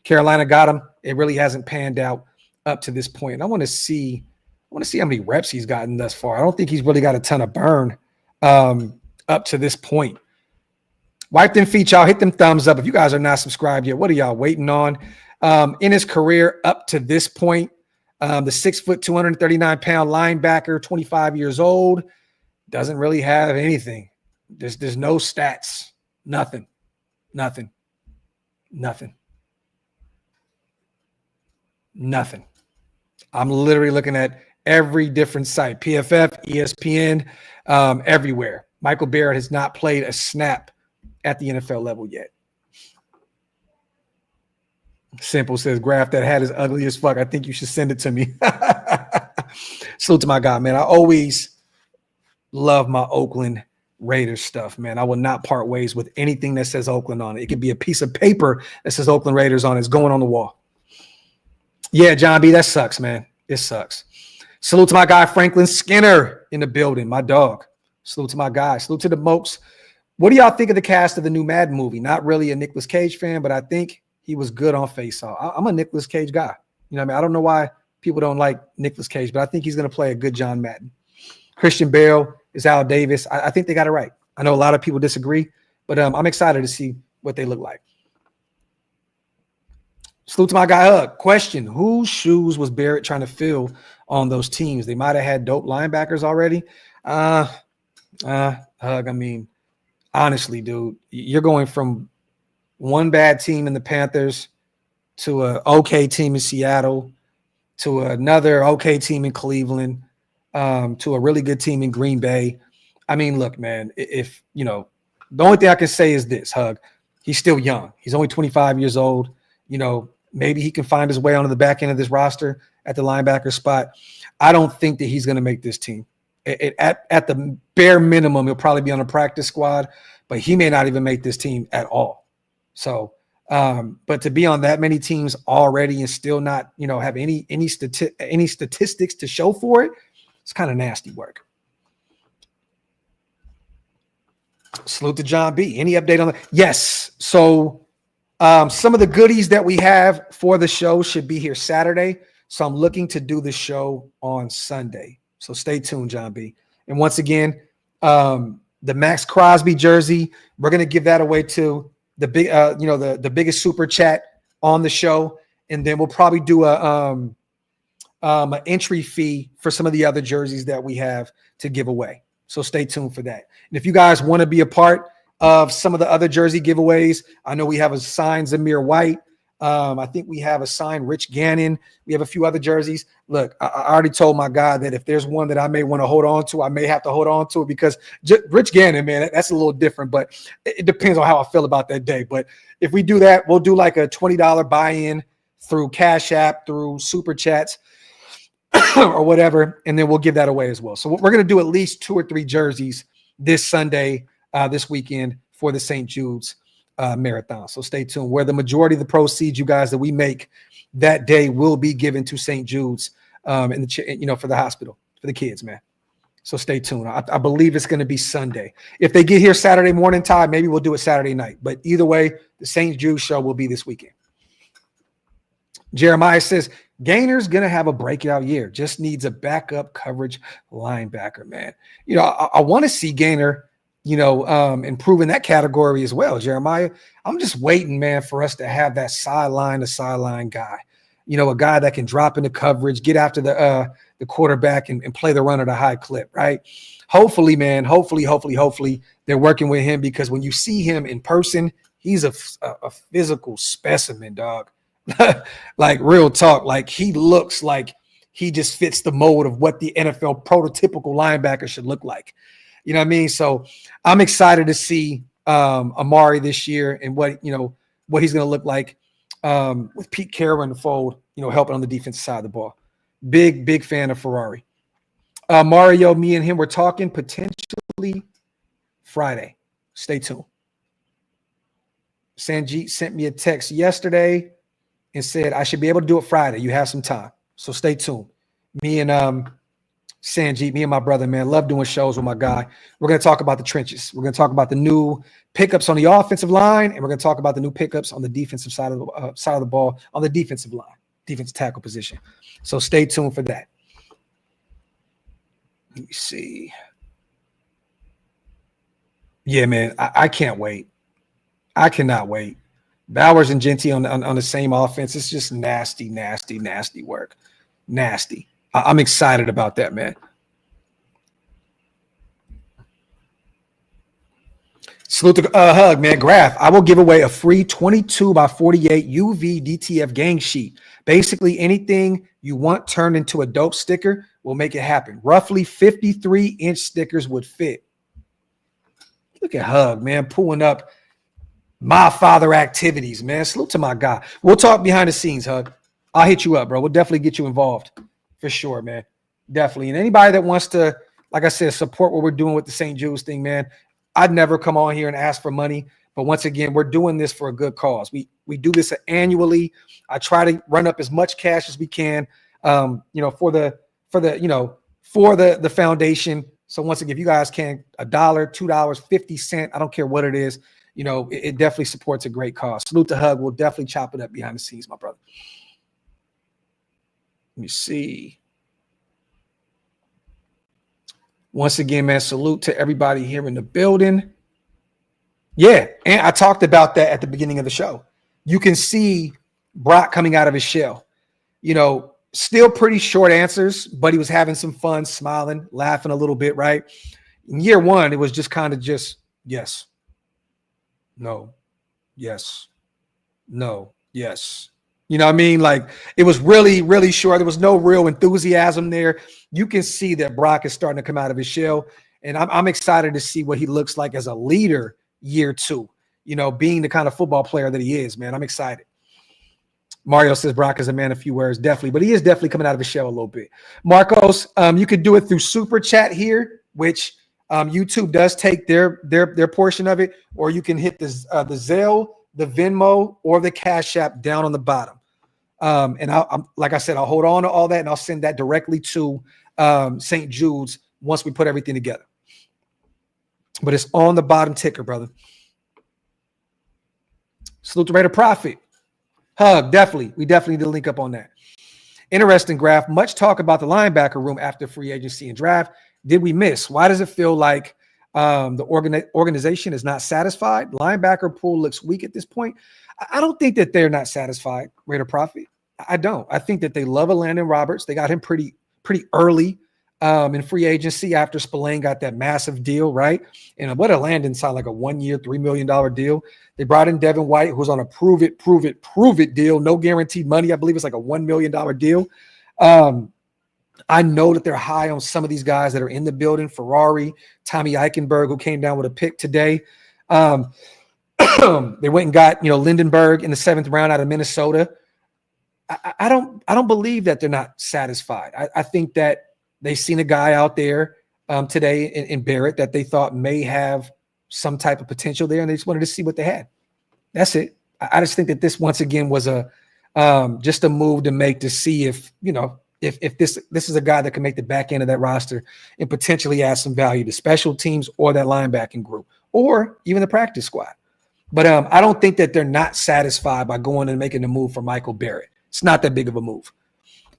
Carolina got him. It really hasn't panned out up to this point. And I want to see how many reps he's gotten thus far. I don't think he's really got a ton of burn up to this point. Wipe them feet, y'all. Hit them thumbs up. If you guys are not subscribed yet, what are y'all waiting on? In his career up to this point, the 6 foot, 239 pound linebacker, 25 years old, doesn't really have anything. There's no stats. Nothing. I'm literally looking at every different site, PFF, ESPN, everywhere. Michael Barrett has not played a snap at the NFL level yet. Simple says, Graphk, that hat is ugly as fuck. I think you should send it to me. Salute to my guy, man. I always love my Oakland Raiders stuff, man. I will not part ways with anything that says Oakland on it. It could be a piece of paper that says Oakland Raiders on it. It's going on the wall. Yeah, John B., that sucks, man. It sucks. Salute to my guy, Franklin Skinner, in the building, my dog. Salute to my guy. Salute to the Mopes. What do y'all think of the cast of the new Madden movie? Not really a Nicolas Cage fan, but I think he was good on Face Off. I'm a Nicolas Cage guy. You know what I mean? I don't know why people don't like Nicolas Cage, but I think he's going to play a good John Madden. Christian Bale is Al Davis. I think they got it right. I know a lot of people disagree, but I'm excited to see what they look like. Salute to my guy, Hug. Question, whose shoes was Barrett trying to fill on those teams? They might have had dope linebackers already. Hug, I mean, honestly, dude, you're going from one bad team in the Panthers to an okay team in Seattle to another okay team in Cleveland to a really good team in Green Bay. I mean, look, man, if, you know, the only thing I can say is this, Hug, he's still young. He's only 25 years old. You know, maybe he can find his way onto the back end of this roster at the linebacker spot. I don't think that he's going to make this team. At the bare minimum, he'll probably be on a practice squad, but he may not even make this team at all. So, but to be on that many teams already and still not, you know, have any statistics to show for it, it's kind of nasty work. Salute to John B. Any update on that? Yes. So some of the goodies that we have for the show should be here Saturday. So I'm looking to do the show on Sunday. So stay tuned, John B. And once again, the Max Crosby jersey, we're going to give that away to the big, the biggest super chat on the show. And then we'll probably do an entry fee for some of the other jerseys that we have to give away. So stay tuned for that. And if you guys want to be a part of some of the other jersey giveaways, I know we have a signed Zamir White. I think we have a signed Rich Gannon. We have a few other jerseys. Look, I already told my guy that if there's one that I may want to hold on to, I may have to hold on to it because Rich Gannon, man, that's a little different, but it depends on how I feel about that day. But if we do that, we'll do like a $20 buy-in through Cash App, through Super Chats or whatever, and then we'll give that away as well. So we're going to do at least 2 or 3 jerseys this Sunday, this weekend for the St. Jude's marathon. So stay tuned. Where the majority of the proceeds, you guys, that we make that day will be given to St. Jude's for the hospital for the kids, man. So stay tuned. I believe it's going to be Sunday. If they get here Saturday morning time, maybe we'll do it Saturday night. But either way, the St. Jude's show will be this weekend. Jeremiah says Gainer's going to have a breakout year. Just needs a backup coverage linebacker, man. You know, I want to see Gainer, improve in that category as well, Jeremiah. I'm just waiting, man, for us to have that sideline to sideline guy, a guy that can drop into coverage, get after the quarterback and play the run at a high clip, right? Hopefully, man, hopefully they're working with him because when you see him in person, he's a physical specimen, dog. Like real talk, like he looks like he just fits the mold of what the NFL prototypical linebacker should look like. You know what I mean? So I'm excited to see Amari this year and what he's going to look like with Pete Carroll in the fold, helping on the defensive side of the ball. Big fan of Ferrari. Mario, me and him were talking potentially Friday. Stay tuned. Sanjit sent me a text yesterday and said I should be able to do it Friday. You have some time. So stay tuned. Me and Sanjit, me and my brother, man, love doing shows with my guy. We're going to talk about the trenches. We're going to talk about the new pickups on the offensive line, and we're going to talk about the new pickups on the defensive side of the ball on the defensive line, defensive tackle position. So stay tuned for that. Let me see. Yeah, man, I can't wait. I cannot wait. Bowers and Jenty on the same offense. It's just nasty work. Nasty. I'm excited about that, man. Salute to Hug, man. Graphk, I will give away a free 22 by 48 UV DTF gang sheet. Basically, anything you want turned into a dope sticker will make it happen. Roughly 53-inch stickers would fit. Look at Hug, man, pulling up my father activities, man. Salute to my guy. We'll talk behind the scenes, Hug. I'll hit you up, bro. We'll definitely get you involved for sure, man. Definitely. And anybody that wants to, like I said, support what we're doing with the St. Jude's thing, man, I'd never come on here and ask for money. But once again, we're doing this for a good cause. We do this annually. I try to run up as much cash as we can, for the foundation. So once again, if you guys can, $1, $2, 50 cents, I don't care what it is, it definitely supports a great cause. Salute to Hug. We'll definitely chop it up behind the scenes, my brother. Let me see. Once again, man, salute to everybody here in the building. Yeah, and I talked about that at the beginning of the show. You can see Brock coming out of his shell. Still pretty short answers, but he was having some fun, smiling, laughing a little bit, right? In year one, it was just kind of just yes, no, yes, no, yes. You know what I mean? Like, it was really, really short. There was no real enthusiasm there. You can see that Brock is starting to come out of his shell, and I'm excited to see what he looks like as a leader year two, being the kind of football player that he is, man. I'm excited. Mario says Brock is a man of few words, definitely, but he is definitely coming out of his shell a little bit. Marcos, you could do it through Super Chat here, which YouTube does take their portion of it, or you can hit the Zelle, the Venmo, or the Cash App down on the bottom. And I'm like I said, I'll hold on to all that and I'll send that directly to St. Jude's once we put everything together. But it's on the bottom ticker, brother. Salute to Raider Profit. Hug, definitely. We definitely need to link up on that. Interesting graph. Much talk about the linebacker room after free agency and draft. Did we miss? Why does it feel like the organization is not satisfied? Linebacker pool looks weak at this point. I don't think that they're not satisfied, Raider Profit. I don't. I think that they love a Landon Roberts. They got him pretty early in free agency after Spillane got that massive deal, right? And what a Landon signed, like a 1-year, $3 million deal. They brought in Devin White, who's on a prove it deal, no guaranteed money. I believe it's like a $1 million deal. I know that they're high on some of these guys that are in the building. Ferrari, Tommy Eichenberg, who came down with a pick today. They went and got, Lindenberg in the 7th round out of Minnesota. I don't believe that they're not satisfied. I think that they've seen a guy out there today in Barrett that they thought may have some type of potential there, and they just wanted to see what they had. That's it. I just think that this once again was just a move to make to see if this is a guy that can make the back end of that roster and potentially add some value to special teams or that linebacking group or even the practice squad. But I don't think that they're not satisfied by going and making a move for Michael Barrett. It's not that big of a move.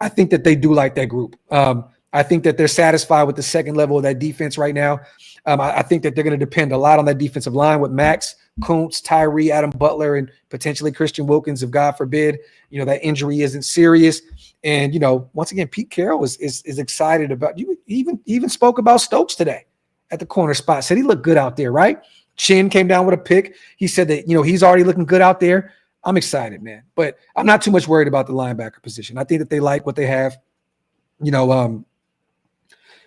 I think that they do like that group. I think that they're satisfied with the second level of that defense right now. I think that they're going to depend a lot on that defensive line with Max, Kuntz, Tyree, Adam Butler, and potentially Christian Wilkins, if God forbid, that injury isn't serious. And, once again, Pete Carroll is excited about you. Even spoke about Stokes today at the corner spot. Said he looked good out there, right? Chin came down with a pick. He said that, he's already looking good out there. I'm excited, man. But I'm not too much worried about the linebacker position. I think that they like what they have.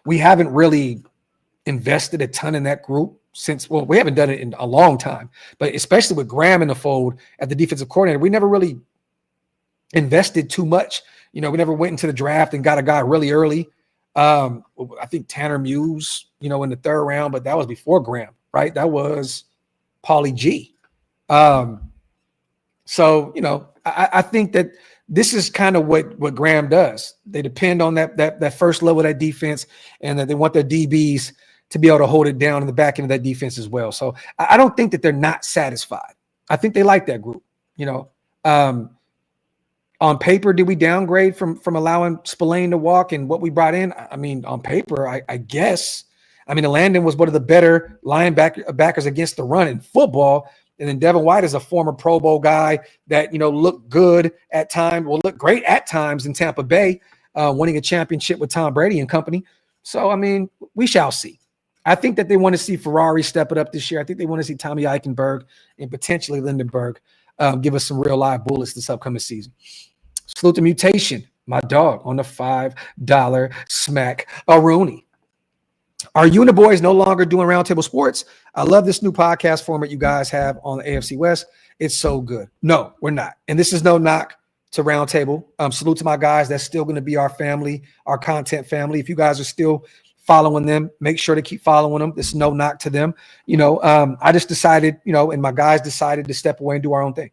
We haven't really invested a ton in that group since, we haven't done it in a long time, but especially with Graham in the fold at the defensive coordinator, we never really invested too much. We never went into the draft and got a guy really early. I think Tanner Muse, in the 3rd round, but that was before Graham, right? That was Paulie G. So, I think that this is kind of what Graham does. They depend on that first level of that defense, and that they want their DBs to be able to hold it down in the back end of that defense as well. So I don't think that they're not satisfied. I think they like that group. On paper, did we downgrade from allowing Spillane to walk and what we brought in? I mean, on paper, I guess. I mean, Landon was one of the better linebackers against the run in football. And then Devin White is a former Pro Bowl guy that, looked good at times, looked great at times in Tampa Bay, winning a championship with Tom Brady and company. So, I mean, we shall see. I think that they want to see Ferrari step it up this year. I think they want to see Tommy Eichenberg and potentially Lindenberg give us some real live bullets this upcoming season. Salute to Mutation, my dog, on the $5 smack a Rooney. Are you and the boys no longer doing Roundtable Sports? I love this new podcast format you guys have on the AFC West. It's so good. No, we're not. And this is no knock to Roundtable. Salute to my guys. That's still going to be our family, our content family. If you guys are still following them, make sure to keep following them. There's no knock to them. I just decided, and my guys decided to step away and do our own thing.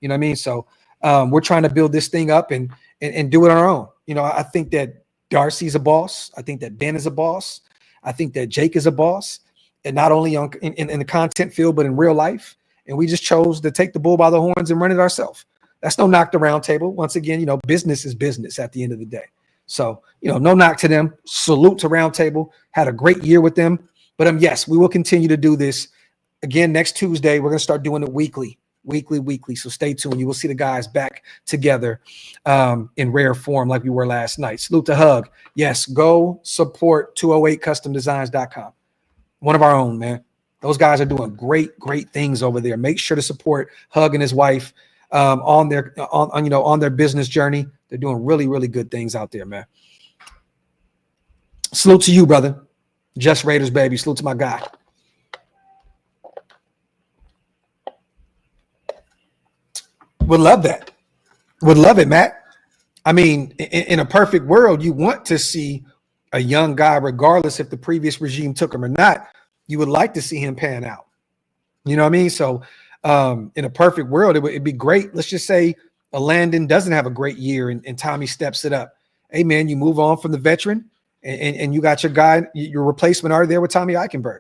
You know what I mean? So we're trying to build this thing up and do it on our own. I think that Darcy's a boss. I think that Ben is a boss. I think that Jake is a boss, and not only in the content field, but in real life. And we just chose to take the bull by the horns and run it ourselves. That's no knock to Roundtable. Once again, business is business at the end of the day. So, no knock to them. Salute to Roundtable. Had a great year with them. But yes, we will continue to do this. Again, next Tuesday, we're going to start doing it weekly. So stay tuned. You will see the guys back together in rare form like we were last night. Salute to Hug. Yes, go support 208customdesigns.com. One of our own, man. Those guys are doing great things over there. Make sure to support Hug and his wife on their business journey. They're doing really good things out there, man. Salute to you, brother. Just Raiders, baby. Salute to my guy. Would love that. Would love it, Matt. I mean, in a perfect world, you want to see a young guy, regardless if the previous regime took him or not. You would like to see him pan out. You know what I mean? So in a perfect world, it'd be great. Let's just say a Landon doesn't have a great year and Tommy steps it up. Hey, man, you move on from the veteran and you got your guy, your replacement already there with Tommy Eichenberg.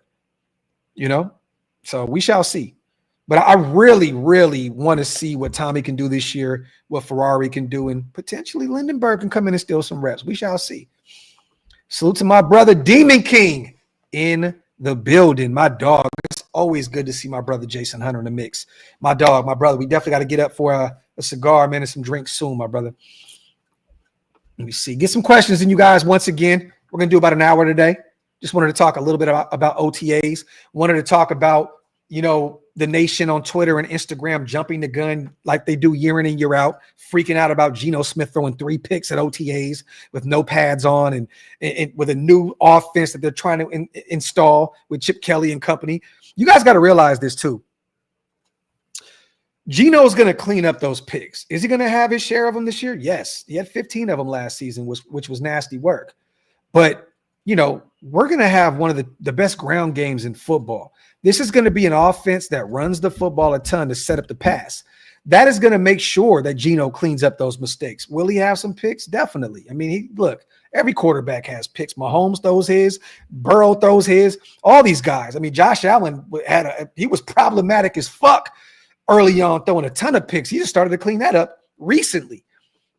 So we shall see. But I really want to see what Tommy can do this year, what Ferrari can do, and potentially Lindenberg can come in and steal some reps. We shall see. Salute to my brother, Demon King, in the building. My dog. It's always good to see my brother Jason Hunter in the mix. My dog, my brother. We definitely got to get up for a cigar, man, and some drinks soon, my brother. Let me see. Get some questions in, you guys. Once again, we're going to do about an hour today. Just wanted to talk a little bit about OTAs. Wanted to talk about, the nation on Twitter and Instagram jumping the gun like they do year in and year out, freaking out about Geno Smith throwing 3 picks at OTAs with no pads on and with a new offense that they're trying to install with Chip Kelly and company. You guys got to realize this too. Geno's going to clean up those picks. Is he going to have his share of them this year? Yes. He had 15 of them last season, which was nasty work. But, we're going to have one of the best ground games in football. This is going to be an offense that runs the football a ton to set up the pass. That is going to make sure that Geno cleans up those mistakes. Will he have some picks? Definitely. I mean, look, every quarterback has picks. Mahomes throws his, Burrow throws his, all these guys. I mean, Josh Allen he was problematic as fuck early on, throwing a ton of picks. He just started to clean that up recently.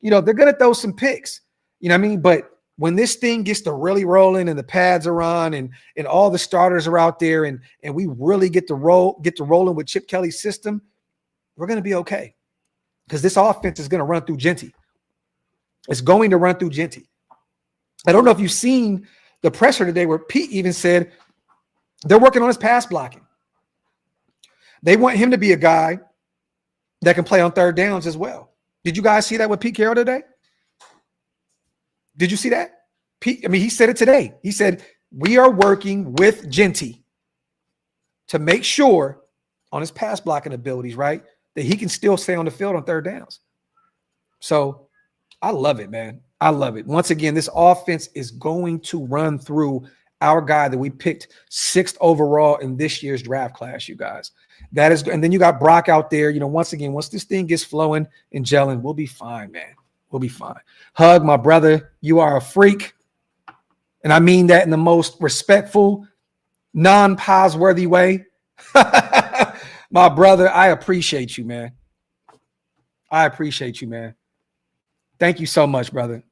They're going to throw some picks. You know what I mean? But when this thing gets to really rolling and the pads are on and all the starters are out there and we really get to rolling with Chip Kelly's system, we're going to be okay. Because this offense is going to run through Jenty. It's going to run through Jenty. I don't know if you've seen the presser today where Pete even said they're working on his pass blocking. They want him to be a guy that can play on third downs as well. Did you guys see that with Pete Carroll today? Did you see that? He said it today. He said, we are working with Jenty to make sure on his pass blocking abilities, right, that he can still stay on the field on third downs. So I love it, man. I love it. Once again, this offense is going to run through our guy that we picked 6th overall in this year's draft class, you guys. And then you got Brock out there. Once again, once this thing gets flowing and gelling, we'll be fine, man. We'll be fine. Hug, my brother. You are a freak. And I mean that in the most respectful, non-pause-worthy way. My brother, I appreciate you, man. I appreciate you, man. Thank you so much, brother.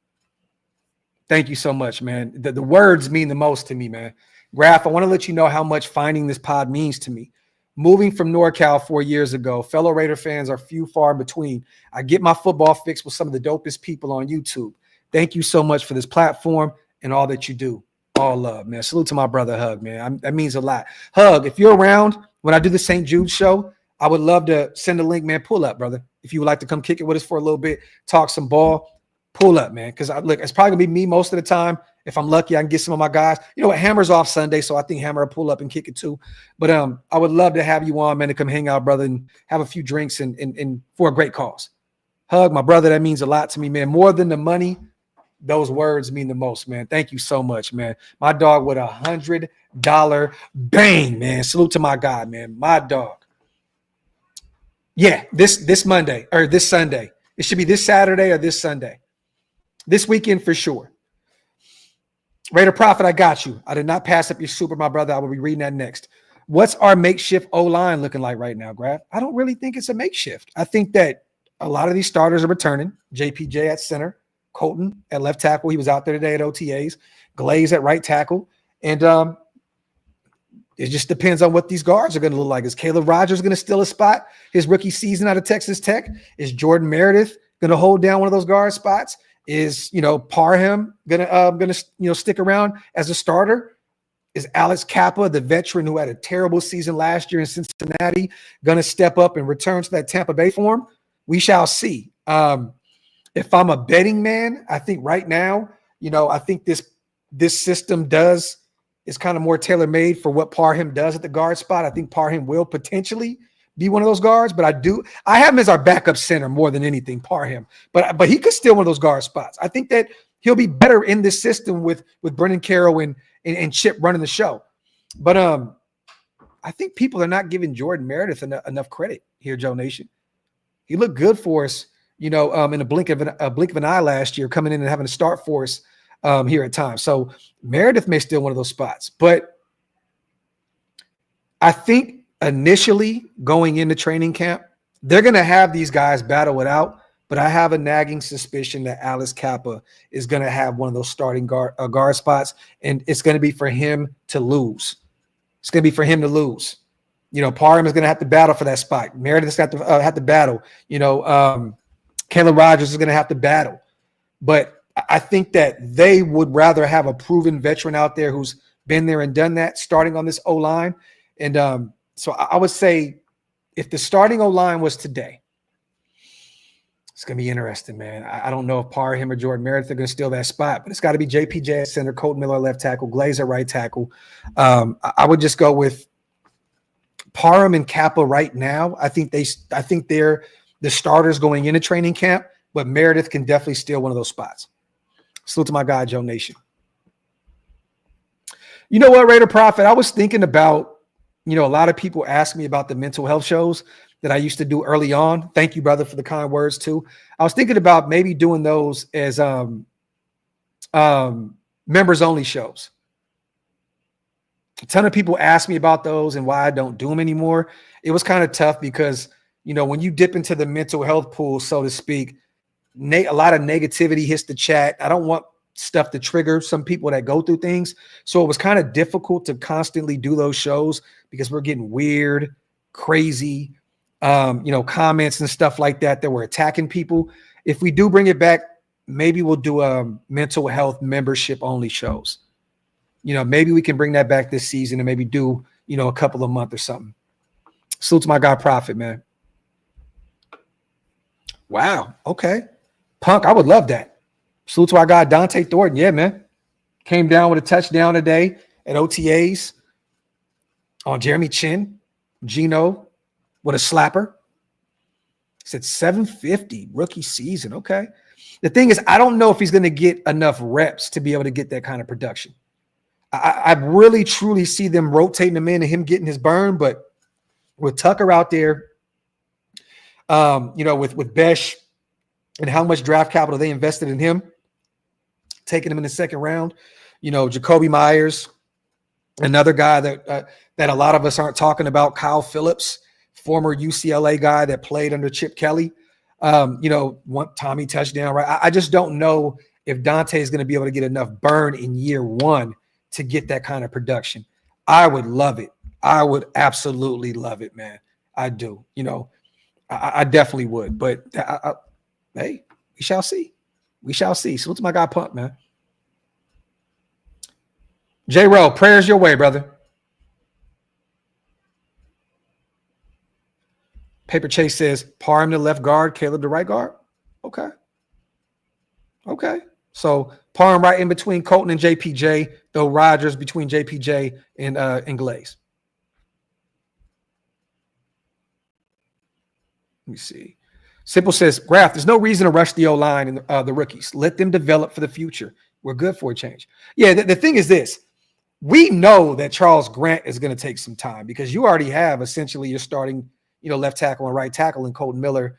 Thank you so much, man. The words mean the most to me, man. Graphk, I want to let you know how much finding this pod means to me. Moving from NorCal 4 years ago, fellow Raider fans are few far in between. I get my football fix with some of the dopest people on YouTube. Thank you so much for this platform and all that you do. all love, man. Salute to my brother Hug, man. That means a lot. Hug, if you're around when I do the St. Jude show, I would love to send a link, man. Pull up, brother. If you would like to come kick it with us for a little bit, talk some ball, pull up, man. Because look, it's probably gonna be me most of the time. If I'm lucky, I can get some of my guys. You know what? Hammer's off Sunday, so I think Hammer will pull up and kick it too. But I would love to have you on, man, to come hang out, brother, and have a few drinks and for a great cause. Hug, my brother, that means a lot to me, man. More than the money, those words mean the most, man. Thank you so much, man. My dog with $100 bang, man. Salute to my guy, man. My dog. Yeah, this Monday or this Sunday. It should be this Saturday or this Sunday. This weekend for sure. Raider Prophet, I got you. I did not pass up your super, my brother. I will be reading that next. What's our makeshift O-line looking like right now, Graphk? I don't really think it's a makeshift. I think that a lot of these starters are returning. JPJ at center, Colton at left tackle. He was out there today at OTAs. Glaze at right tackle. And it just depends on what these guards are going to look like. Is Caleb Rogers going to steal a spot his rookie season out of Texas Tech? Is Jordan Meredith going to hold down one of those guard spots? Is, Parham gonna stick around as a starter? Is Alex Kappa, the veteran who had a terrible season last year in Cincinnati, gonna step up and return to that Tampa Bay form? We shall see. If I'm a betting man, I think right now, I think this system is kind of more tailor-made for what Parham does at the guard spot. I think Parham will potentially be one of those guards, but I have him as our backup center more than anything, Parham. But he could steal one of those guard spots. I think that he'll be better in this system with Brendan Carroll and Chip running the show. But I think people are not giving Jordan Meredith enough credit here, Joe Nation. He looked good for us, in a blink of an eye last year, coming in and having to start for us here at times. So Meredith may steal one of those spots, but I think initially going into training camp, they're going to have these guys battle it out, but I have a nagging suspicion that Alex Kappa is going to have one of those starting guard spots, and it's going to be for him to lose. It's going to be for him to lose. Parham is going to have to battle for that spot. Meredith's got to have to battle. Caleb Rogers is going to have to battle. But I think that they would rather have a proven veteran out there who's been there and done that starting on this O-line. And so I would say if the starting O-line was today, it's going to be interesting, man. I don't know if Parham or Jordan Meredith are going to steal that spot, but it's got to be JPJ at center, Colton Miller left tackle, Glaze at right tackle. I would just go with Parham and Kappa right now. I think they're the starters going into training camp, but Meredith can definitely steal one of those spots. Salute to my guy, Joe Nation. You know what, Raider Prophet? I was thinking about, a lot of people ask me about the mental health shows that I used to do early on. Thank you, brother, for the kind words too. I was thinking about maybe doing those as members only shows. A ton of people ask me about those and why I don't do them anymore. It was kind of tough because, when you dip into the mental health pool, so to speak, a lot of negativity hits the chat. I don't want stuff to trigger some people that go through things. So it was kind of difficult to constantly do those shows because we're getting weird, crazy, comments and stuff like that were attacking people. If we do bring it back, maybe we'll do a mental health membership only shows. Maybe we can bring that back this season and maybe do, a couple of months or something. Salute to my guy Prophet, man. Wow. Okay. Punk, I would love that. Salute to our guy Dante Thornton. Yeah, man. Came down with a touchdown today at OTAs on Jeremy Chin. Geno with a slapper. Said 750 rookie season. Okay. The thing is, I don't know if he's going to get enough reps to be able to get that kind of production. I really, truly see them rotating him in and him getting his burn. But with Tucker out there, with Besh and how much draft capital they invested in him, taking him in the second round, Jacoby Myers, another guy that a lot of us aren't talking about, Kyle Phillips, former UCLA guy that played under Chip Kelly, one Tommy touchdown, right? I just don't know if Dante is going to be able to get enough burn in year one to get that kind of production. I would love it. I would absolutely love it, man. I do. I definitely would. But hey, we shall see. We shall see. Salute to my guy Punk, man. J-Row, prayers your way, brother. Paper Chase says, Parham the left guard, Caleb the right guard. Okay. So Parham right in between Colton and JPJ, though Rodgers between JPJ and Glaze. Let me see. Simple says, Graphk, there's no reason to rush the O-line and the rookies. Let them develop for the future. We're good for a change. Yeah, the thing is this. We know that Charles Grant is going to take some time because you already have essentially your starting, left tackle and right tackle in Colton Miller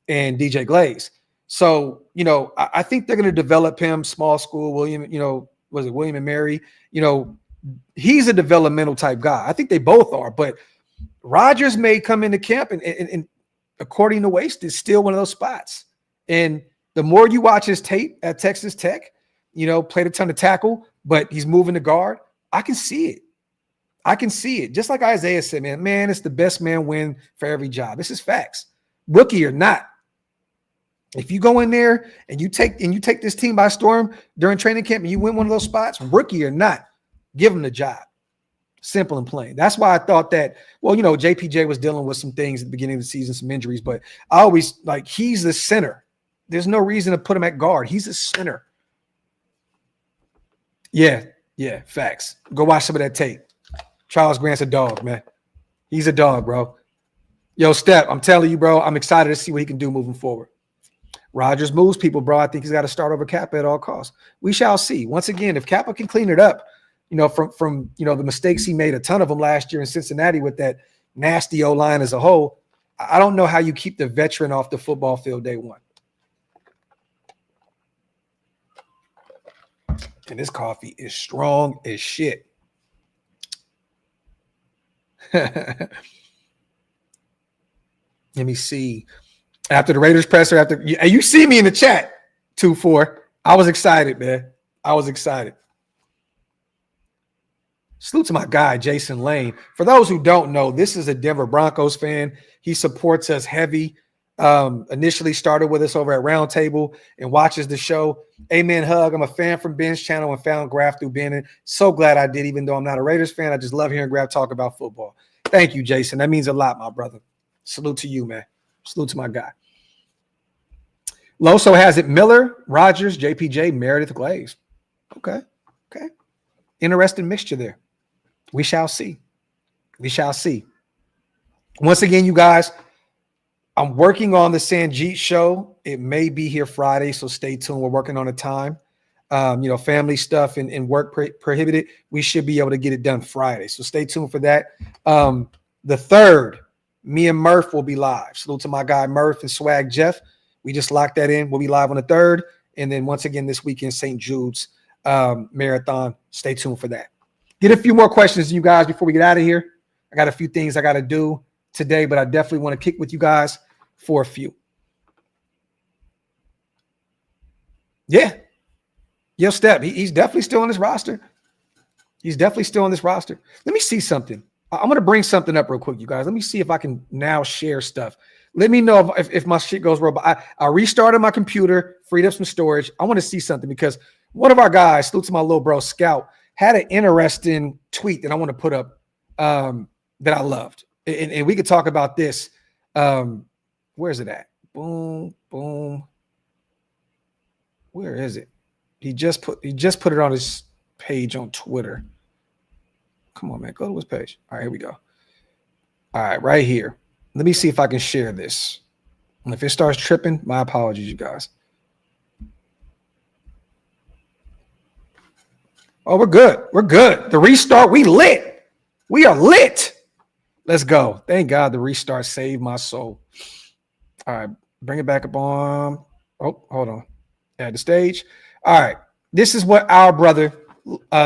and DJ Glaze. So, I think they're going to develop him, small school, William, was it William and Mary? He's a developmental type guy. I think they both are, but Rodgers may come into camp and according to Waste, is still one of those spots. And the more you watch his tape at Texas Tech, played a ton of tackle, but he's moving the guard. I can see it. Just like Isaiah said, man, it's the best man win for every job. This is facts. Rookie or not. If you go in there and you take this team by storm during training camp and you win one of those spots, rookie or not, give him the job. Simple and plain. That's why I thought that, JPJ was dealing with some things at the beginning of the season, some injuries, but I always he's the center. There's no reason to put him at guard. He's the center. Yeah, facts. Go watch some of that tape. Charles Grant's a dog, man. He's a dog, bro. Yo, Step, I'm telling you, bro, I'm excited to see what he can do moving forward. Rodgers moves people, bro. I think he's got to start over Kappa at all costs. We shall see. Once again, if Kappa can clean it up, from the mistakes he made, a ton of them last year in Cincinnati with that nasty O-line as a whole, I don't know how you keep the veteran off the football field day one. And this coffee is strong as shit. Let me see. After the Raiders presser, you see me in the chat, 2-4. I was excited, man. I was excited. Salute to my guy, Jason Lane. For those who don't know, this is a Denver Broncos fan. He supports us heavy. Initially started with us over at Roundtable and watches the show. Amen, hug. I'm a fan from Ben's channel and found Graphk through Ben. And so glad I did, even though I'm not a Raiders fan. I just love hearing Graphk talk about football. Thank you, Jason. That means a lot, my brother. Salute to you, man. Salute to my guy. Loso has it Miller, Rodgers, JPJ, Meredith, Glaze. Okay. Interesting mixture there. We shall see. Once again, you guys, I'm working on the Sanjit show. It may be here Friday, so stay tuned. We're working on a time. Family stuff and work prohibited. We should be able to get it done Friday, so stay tuned for that. The 3rd, me and Murph will be live. Salute to my guy Murph and Swag Jeff. We just locked that in. We'll be live on the 3rd. And then once again this weekend, St. Jude's marathon. Stay tuned for that. Get a few more questions, you guys, before we get out of here. I got a few things I got to do today, but I definitely want to kick with you guys for a few. Yeah. Yo, Step, he's definitely still on this roster. Let me see something. I'm going to bring something up real quick, you guys. Let me see if I can now share stuff. Let me know if my shit goes wrong. But I restarted my computer, freed up some storage. I want to see something because one of our guys, salute to my little bro, Scout, had an interesting tweet that I want to put up that I loved. And we could talk about this. Where is it at? Boom. Where is it? He just put it on his page on Twitter. Come on, man. Go to his page. All right, here we go. All right, right here. Let me see if I can share this. And if it starts tripping, my apologies, you guys. Oh, we're good. The restart, we lit. We are lit. Let's go. Thank God the restart saved my soul. All right, bring it back up on. Oh, hold on. At the stage. All right. This is what our brother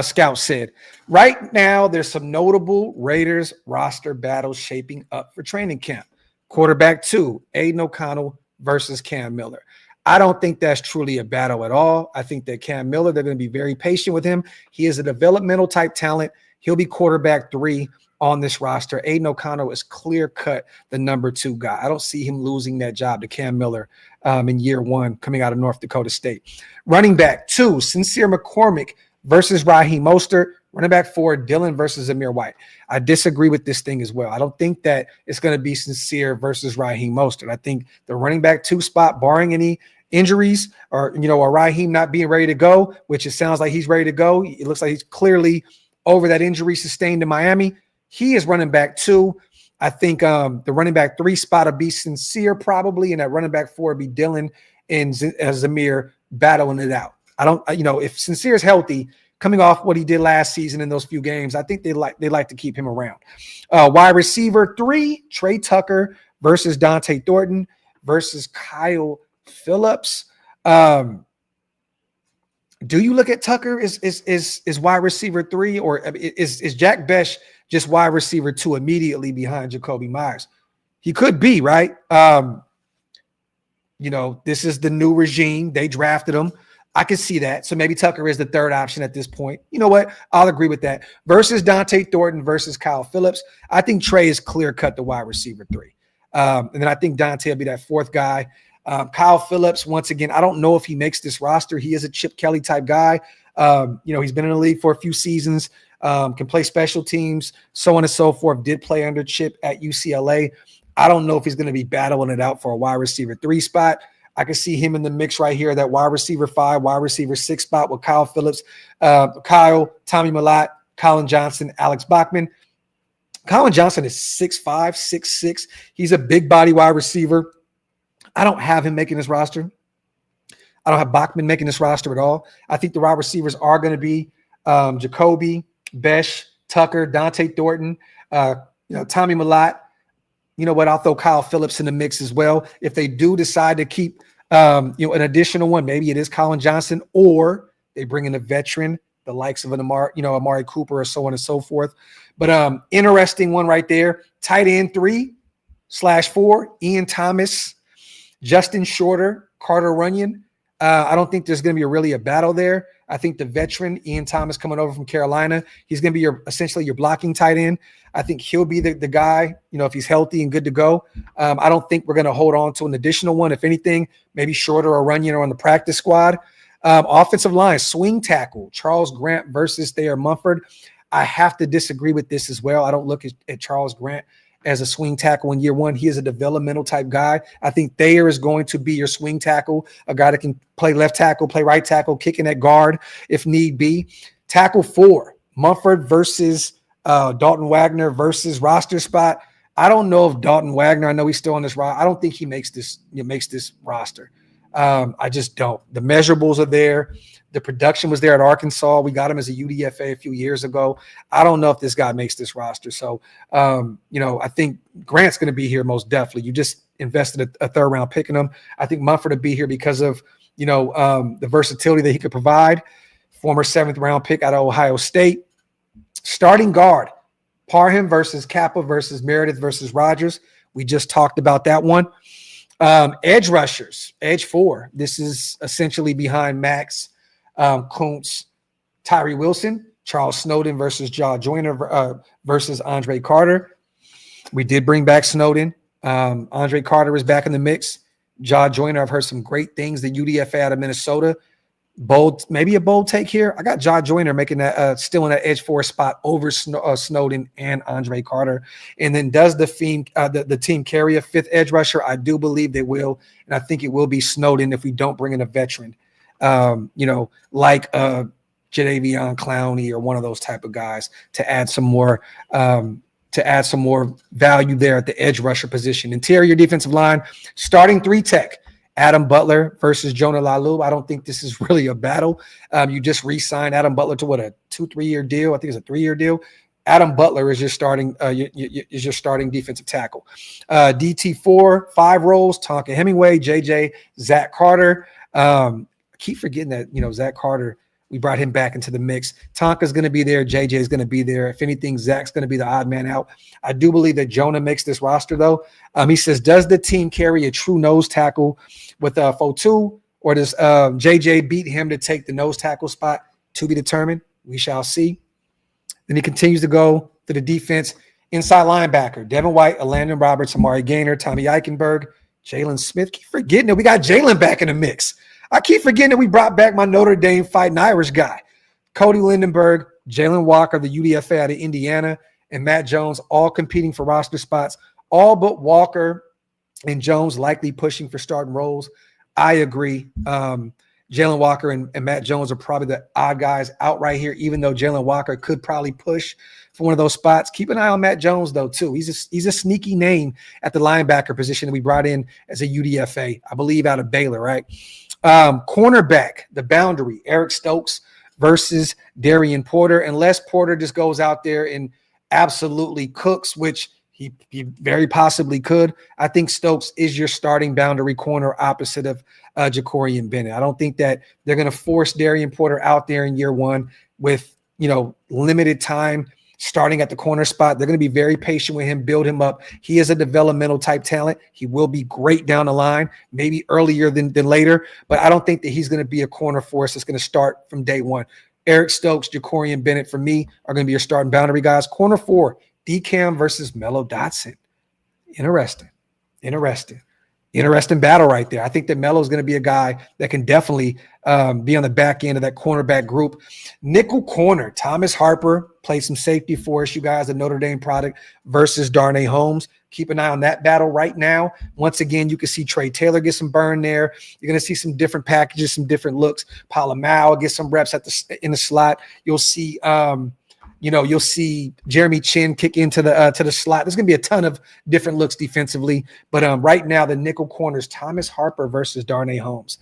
Scout said. Right now, there's some notable Raiders roster battles shaping up for training camp. Quarterback 2, Aiden O'Connell versus Cam Miller. I don't think that's truly a battle at all. I think that Cam Miller, they're going to be very patient with him. He is a developmental type talent. He'll be quarterback 3 on this roster. Aiden O'Connell is clear-cut the number 2 guy. I don't see him losing that job to Cam Miller in year 1 coming out of North Dakota State. Running back 2, Sincere McCormick versus Raheem Mostert. Running back 4, Dillon versus Amir White. I disagree with this thing as well. I don't think that it's going to be Sincere versus Raheem Mostert. I think the running back 2 spot, barring any injuries or, or Raheem not being ready to go, which it sounds like he's ready to go. It looks like he's clearly over that injury sustained in Miami. He is running back 2. I think the running back 3 spot will be Sincere probably, and that running back 4 will be Dillon and Zamir battling it out. I don't, if Sincere is healthy, coming off what he did last season in those few games, I think they like to keep him around. Wide receiver 3, Trey Tucker versus Dante Thornton versus Kyle Phillips. Do you look at Tucker is wide receiver 3, or is Jack Besh just wide receiver 2 immediately behind Jacoby Myers? He could be, right? This is the new regime. They drafted him. I can see that. So maybe Tucker is the 3rd option at this point. You know what? I'll agree with that. Versus Dante Thornton versus Kyle Phillips. I think Trey is clear-cut the wide receiver 3. And then I think Dante will be that 4th guy. Kyle Phillips, once again, I don't know if he makes this roster. He is a Chip Kelly type guy. He's been in the league for a few seasons, can play special teams, so on and so forth, did play under Chip at UCLA. I don't know if he's going to be battling it out for a wide receiver 3 spot. I can see him in the mix right here, that wide receiver 5, wide receiver 6 spot with Kyle Phillips, Kyle, Tommy Millott, Colin Johnson, Alex Bachman. Colin Johnson is 6'5", 6'6". He's a big body wide receiver. I don't have him making this roster. I don't have Bachman making this roster at all. I think the wide receivers are going to be Jacoby, Besh, Tucker, Dante Thornton, Tommy Millott. You know what? I'll throw Kyle Phillips in the mix as well. If they do decide to keep, an additional one, maybe it is Colin Johnson, or they bring in a veteran, the likes of an Amari Cooper or so on and so forth. But interesting one right there. Tight end 3/4, Ian Thomas, Justin Shorter, Carter Runyon. I don't think there's going to be really a battle there. I think the veteran, Ian Thomas, coming over from Carolina, he's going to be essentially your blocking tight end. I think he'll be the guy, if he's healthy and good to go. I don't think we're going to hold on to an additional one. If anything, maybe Shorter or Runyon are on the practice squad. Offensive line, swing tackle, Charles Grant versus Thayer Munford. I have to disagree with this as well. I don't look at Charles Grant as a swing tackle in year one. He is a developmental type guy. I think Thayer is going to be your swing tackle, a guy that can play left tackle, play right tackle, kicking at guard if need be. Tackle 4, Munford versus Dalton Wagner versus roster spot. I don't know if Dalton Wagner, I know he's still on this roster. I don't think he makes this roster. I just don't. The measurables are there. The production was there at Arkansas. We got him as a UDFA a few years ago. I don't know if this guy makes this roster. So, I think Grant's going to be here most definitely. You just invested a 3rd round pick in him. I think Munford will be here because of, the versatility that he could provide. Former 7th round pick out of Ohio State. Starting guard, Parham versus Kappa versus Meredith versus Rogers. We just talked about that one. Edge rushers, edge 4. This is essentially behind Max, Kuntz, Tyree Wilson, Charles Snowden versus Jaw Joyner versus Andre Carter. We did bring back Snowden. Andre Carter is back in the mix. Jaw Joyner, I've heard some great things. The UDFA out of Minnesota. Maybe a bold take here. I got Jaw Joyner making that still in that edge 4 spot over Snowden and Andre Carter. And then does the team carry a 5th edge rusher? I do believe they will, and I think it will be Snowden if we don't bring in a veteran, like Jadeveon Clowney or one of those type of guys to add some more value there at the edge rusher position. Interior defensive line, starting 3 tech. Adam Butler versus Jonah Lalu. I don't think this is really a battle. You just re-signed Adam Butler to a 2-3 year deal. I think it's a 3-year deal. Adam Butler is your starting defensive tackle. DT4, 5 roles: Tonka Hemingway, JJ, Zach Carter. I keep forgetting that Zach Carter. We brought him back into the mix. Tonka's going to be there. JJ is going to be there. If anything, Zach's going to be the odd man out. I do believe that Jonah makes this roster, though. He says, does the team carry a true nose tackle with Fotu, or does JJ beat him to take the nose tackle spot? To be determined. We shall see. Then he continues to go to the defense. Inside linebacker, Devin White, Landon Roberts, Amari Gaynor, Tommy Eichenberg, Jalen Smith. Keep forgetting that we got Jalen back in the mix. I keep forgetting that we brought back my Notre Dame fighting Irish guy. Cody Lindenberg, Jalen Walker, the UDFA out of Indiana, and Matt Jones all competing for roster spots, all but Walker and Jones likely pushing for starting roles. I agree. Jalen Walker and Matt Jones are probably the odd guys out right here, even though Jalen Walker could probably push for one of those spots. Keep an eye on Matt Jones, though, too. He's a sneaky name at the linebacker position that we brought in as a UDFA, I believe, out of Baylor, right? Cornerback, the boundary, Eric Stokes versus Darian Porter. Unless Porter just goes out there and absolutely cooks, which he very possibly could, I think Stokes is your starting boundary corner opposite of Jacorian Bennett. I don't think that they're going to force Darian Porter out there in year one with, limited time starting at the corner spot. They're going to be very patient with him, build him up. He is a developmental type talent. He will be great down the line, maybe earlier than later, but I don't think that he's going to be a corner for us that's going to start from day one. Eric Stokes, Jacorian Bennett, for me, are going to be your starting boundary guys. Corner 4, DCAM versus Mello Dotson. Interesting battle right there. I think that Mello is going to be a guy that can definitely be on the back end of that cornerback group. Nickel corner, Thomas Harper played some safety for us, you guys, a Notre Dame product versus Darnay Holmes. Keep an eye on that battle right now. Once again, you can see Trey Taylor get some burn there. You're going to see some different packages, some different looks. Palamau get some reps in the slot. You'll see you'll see Jeremy Chin kick into the slot. There's going to be a ton of different looks defensively. But right now, the nickel corners, Thomas Harper versus Darnay Holmes.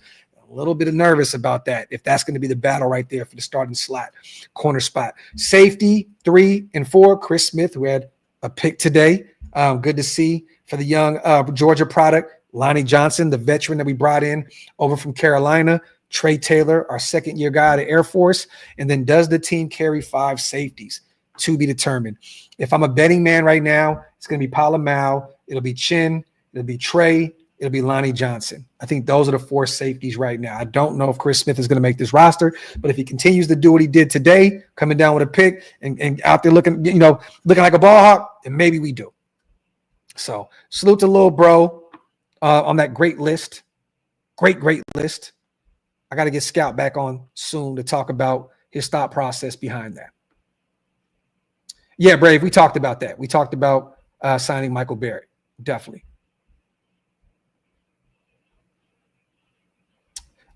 A little bit of nervous about that, if that's going to be the battle right there for the starting slot, corner spot. Safety, 3 and 4, Chris Smith, who had a pick today. Good to see for the young Georgia product. Lonnie Johnson, the veteran that we brought in over from Carolina. Trey Taylor, our second-year guy at Air Force. And then does the team carry 5 safeties? To be determined. If I'm a betting man right now, it's going to be Palamau. It'll be Chin. It'll be Trey. It'll be Lonnie Johnson. I think those are the 4 safeties right now. I don't know if Chris Smith is going to make this roster, but if he continues to do what he did today, coming down with a pick and out there looking like a ball hawk, then maybe we do. So salute to little bro on that great list. Great list. I got to get Scout back on soon to talk about his thought process behind that. Yeah, Brave, we talked about that. We talked about signing Michael Barrett. Definitely.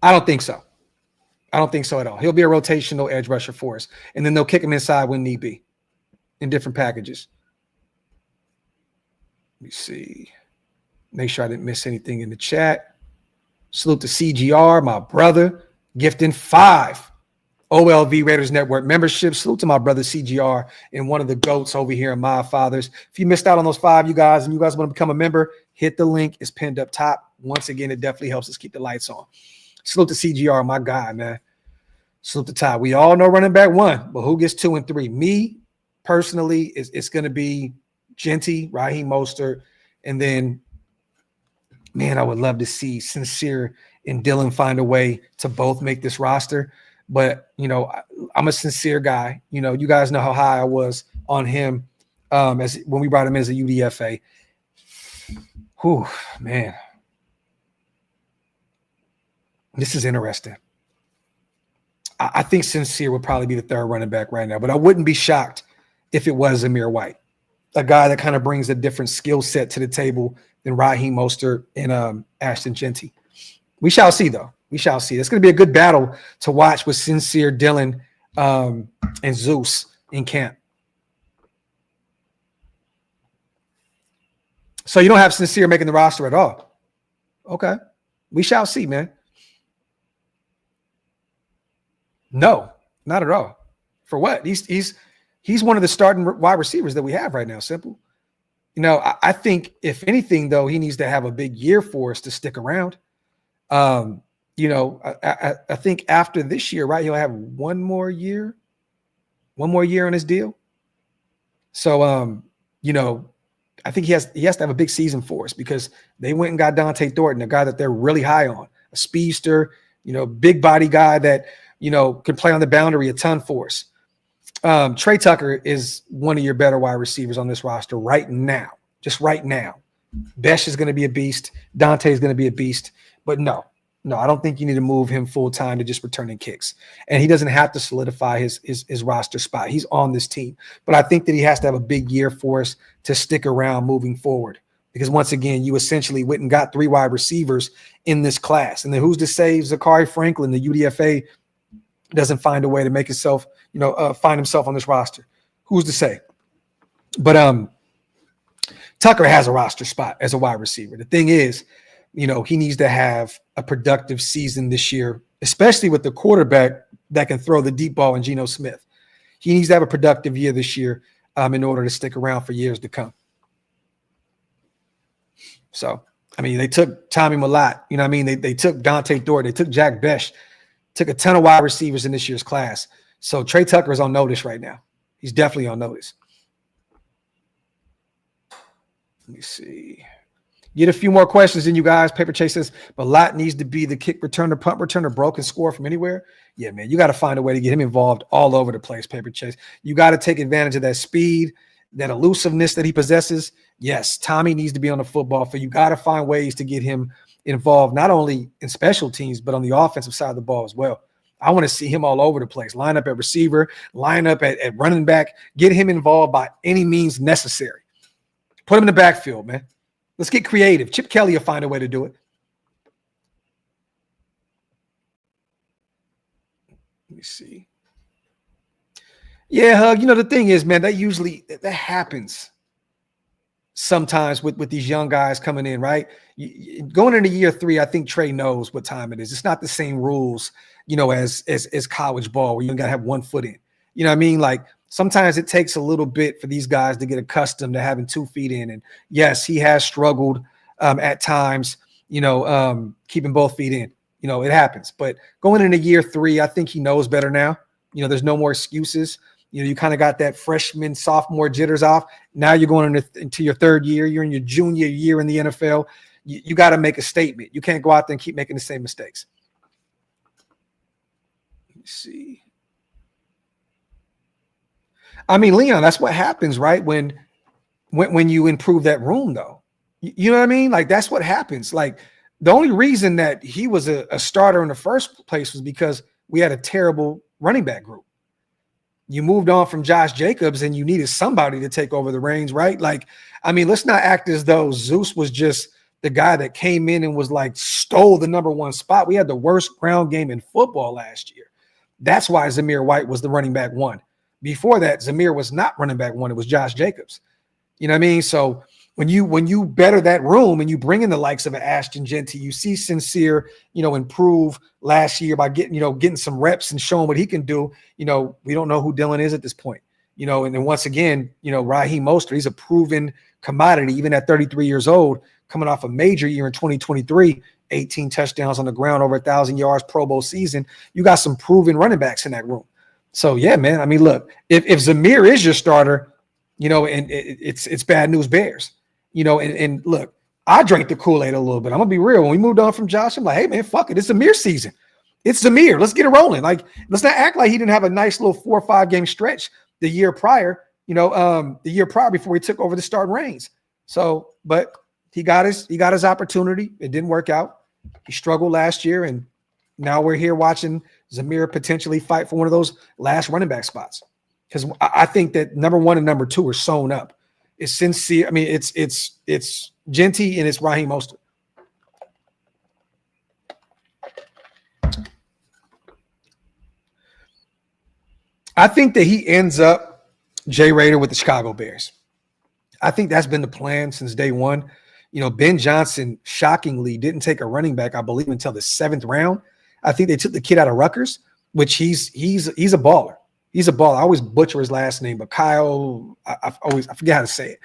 I don't think so. I don't think so at all. He'll be a rotational edge rusher for us, and then they'll kick him inside when need be in different packages. Let me see. Make sure I didn't miss anything in the chat. Salute to CGR, my brother, gifting 5 OLV Raiders Network memberships. Salute to my brother CGR and one of the GOATs over here in My Fathers. If you missed out on those 5, you guys, and you guys want to become a member, hit the link. It's pinned up top. Once again, it definitely helps us keep the lights on. Salute to CGR, my guy, man. Salute to Ty. We all know running back 1, but who gets 2 and 3? Me, personally, it's going to be Jenty, Raheem Mostert, and then, man, I would love to see Sincere and Dylan find a way to both make this roster. But, I'm a Sincere guy. You guys know how high I was on him as when we brought him in as a UDFA. Whew, man. This is interesting. I think Sincere would probably be the 3rd running back right now, but I wouldn't be shocked if it was Amir White, a guy that kind of brings a different skill set to the table than Raheem Mostert and Ashton Jenty. We shall see, though. We shall see. It's going to be a good battle to watch with Sincere, Dylan, and Zeus in camp. So you don't have Sincere making the roster at all. Okay. We shall see, man. No, not at all. For what? He's one of the starting wide receivers that we have right now. Simple. I think if anything, though, he needs to have a big year for us to stick around. I think after this year, right, he'll have one more year on his deal. So, I think he has to have a big season for us because they went and got Dante Thornton, a guy that they're really high on, a speedster, big body guy that, can play on the boundary a ton for us. Trey Tucker is one of your better wide receivers on this roster right now, just right now. Besh is going to be a beast. Dante is going to be a beast. But no, No, I don't think you need to move him full time to just returning kicks. And he doesn't have to solidify his roster spot. He's on this team. But I think that he has to have a big year for us to stick around moving forward. Because once again, you essentially went and got 3 wide receivers in this class. And then who's to say Zachary Franklin, the UDFA, doesn't find a way to make himself, find himself on this roster? Who's to say? But Tucker has a roster spot as a wide receiver. The thing is, he needs to have a productive season this year, especially with the quarterback that can throw the deep ball in Geno Smith. He needs to have a productive year this year in order to stick around for years to come. So, they took Tommy Millott. They took Dante Dort. They took Jack Besh. Took a ton of wide receivers in this year's class. So Trey Tucker is on notice right now. He's definitely on notice. Let me see. Get a few more questions in, you guys. Paper Chase says, but Lott needs to be the kick returner, punt returner, broken score from anywhere. Yeah, man, you got to find a way to get him involved all over the place, Paper Chase. You got to take advantage of that speed, that elusiveness that he possesses. Yes, Tommy needs to be on the football field. You got to find ways to get him involved, not only in special teams, but on the offensive side of the ball as well. I want to see him all over the place. Line up at receiver, line up at running back, get him involved by any means necessary. Put him in the backfield, man. Let's get creative. Chip Kelly will find a way to do it. Let me see. Yeah, Hug, the thing is, man, that happens sometimes with these young guys coming in, right? Going into year 3, I think Trey knows what time it is. It's not the same rules, as college ball where you got to have 1 foot in. You know what I mean? Like, sometimes it takes a little bit for these guys to get accustomed to having 2 feet in. And yes, he has struggled at times, keeping both feet in. It happens. But going into year 3, I think he knows better now. There's no more excuses. You kind of got that freshman, sophomore jitters off. Now you're going into your 3rd year. You're in your junior year in the NFL. You got to make a statement. You can't go out there and keep making the same mistakes. Let me see. Leon, that's what happens, right? When you improve that room, though. You know what I mean? Like, that's what happens. Like, the only reason that he was a starter in the first place was because we had a terrible running back group. You moved on from Josh Jacobs and you needed somebody to take over the reins, right? Like, let's not act as though Zeus was just the guy that came in and was like, stole the number 1 spot. We had the worst ground game in football last year. That's why Zamir White was the running back 1. Before that, Zamir was not running back 1. It was Josh Jacobs. You know what I mean? So when you better that room and you bring in the likes of an Ashton Jenty, you see Sincere, improve last year by getting some reps and showing what he can do. We don't know who Dylan is at this point. And then once again, Raheem Mostert, he's a proven commodity, even at 33 years old, coming off a major year in 2023, 18 touchdowns on the ground, over 1,000 yards, Pro Bowl season. You got some proven running backs in that room. So, yeah, man, look, if Zamir is your starter, and it's bad news bears, and look, I drank the Kool-Aid a little bit. I'm going to be real. When we moved on from Josh, I'm like, hey, man, fuck it. It's Zamir season. It's Zamir. Let's get it rolling. Like, let's not act like he didn't have a nice little 4 or 5 game stretch the year prior, before he took over the starting reins. So, but he got his opportunity. It didn't work out. He struggled last year, and now we're here watching Zamir potentially fight for one of those last running back spots. Because I think that number 1 and number 2 are sewn up. It's Sincere. It's Jenty and it's Raheem Mostert. I think that he ends up Jay Rader with the Chicago Bears. I think that's been the plan since day one. Ben Johnson shockingly didn't take a running back, I believe, until the 7th round. I think they took the kid out of Rutgers, which he's a baller. He's a baller. I always butcher his last name, but Kyle, I forget how to say it.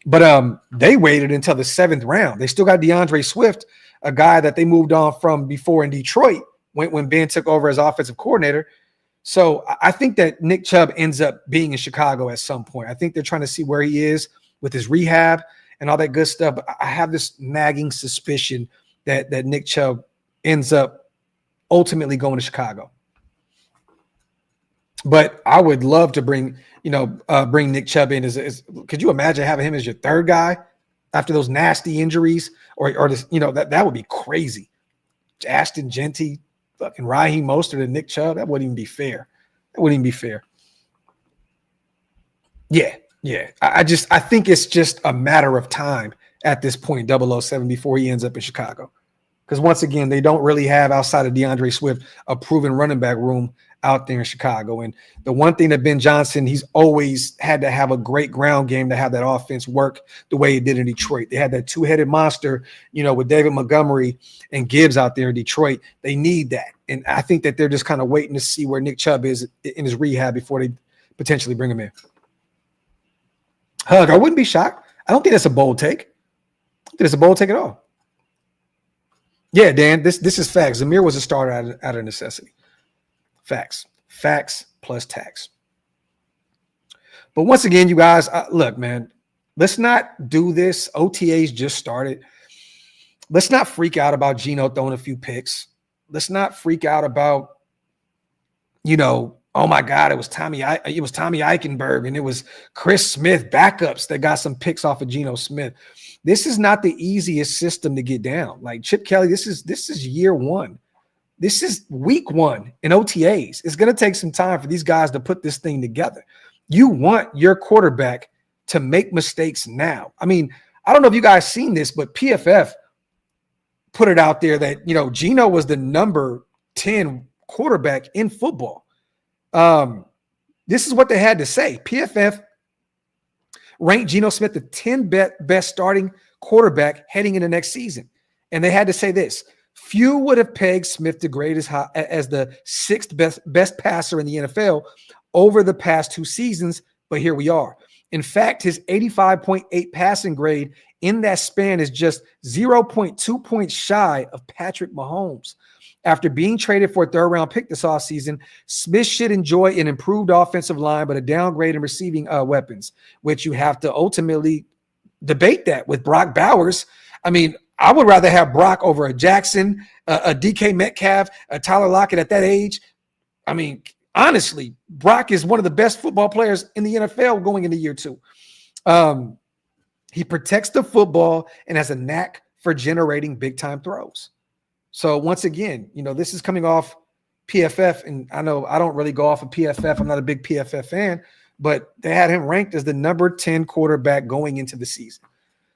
But they waited until the 7th round. They still got DeAndre Swift, a guy that they moved on from before in Detroit when Ben took over as offensive coordinator. So I think that Nick Chubb ends up being in Chicago at some point. I think they're trying to see where he is with his rehab and all that good stuff. But I have this nagging suspicion that Nick Chubb ends up ultimately going to Chicago. But I would love to bring Nick Chubb in as could you imagine having him as your 3rd guy after those nasty injuries or that would be crazy. Ashton Jenty, fucking Raheem Mostert and Nick Chubb. That wouldn't even be fair. Yeah. I think it's just a matter of time at this point, 007, before he ends up in Chicago. Because once again, they don't really have, outside of DeAndre Swift, a proven running back room out there in Chicago. And the one thing that Ben Johnson, he's always had to have a great ground game to have that offense work the way it did in Detroit. They had that two-headed monster, with David Montgomery and Gibbs out there in Detroit. They need that. And I think that they're just kind of waiting to see where Nick Chubb is in his rehab before they potentially bring him in. Hug, I wouldn't be shocked. I don't think that's a bold take. I don't think it's a bold take at all. Yeah, Dan, this is facts. Zamir was a starter out of necessity. Facts plus tax. But once again, you guys, look, man, let's not do this. OTAs just started. Let's not freak out about Geno throwing a few picks. Let's not freak out about, oh my God, it was Tommy Eichenberg and it was Chris Smith backups that got some picks off of Geno Smith. This is not the easiest system to get down. Like Chip Kelly, this is year one. This is week one in OTAs. It's going to take some time for these guys to put this thing together. You want your quarterback to make mistakes now. I mean, I don't know if you guys seen this, but PFF put it out there that, Geno was the number 10 quarterback in football. This is what they had to say. PFF ranked Geno Smith the 10th best starting quarterback heading into next season. And they had to say this: few would have pegged Smith to grade as the 6th best passer in the NFL over the past 2 seasons, but here we are. In fact, his 85.8 passing grade in that span is just 0.2 points shy of Patrick Mahomes. After being traded for a 3rd-round pick this offseason, Smith should enjoy an improved offensive line, but a downgrade in receiving weapons, which you have to ultimately debate that with Brock Bowers. I mean, I would rather have Brock over a Jackson, a DK Metcalf, a Tyler Lockett at that age. I mean, honestly, Brock is one of the best football players in the NFL going into year 2. He protects the football and has a knack for generating big-time throws. So once again, this is coming off PFF, and I know I don't really go off of PFF. I'm not a big PFF fan, but they had him ranked as the number 10 quarterback going into the season.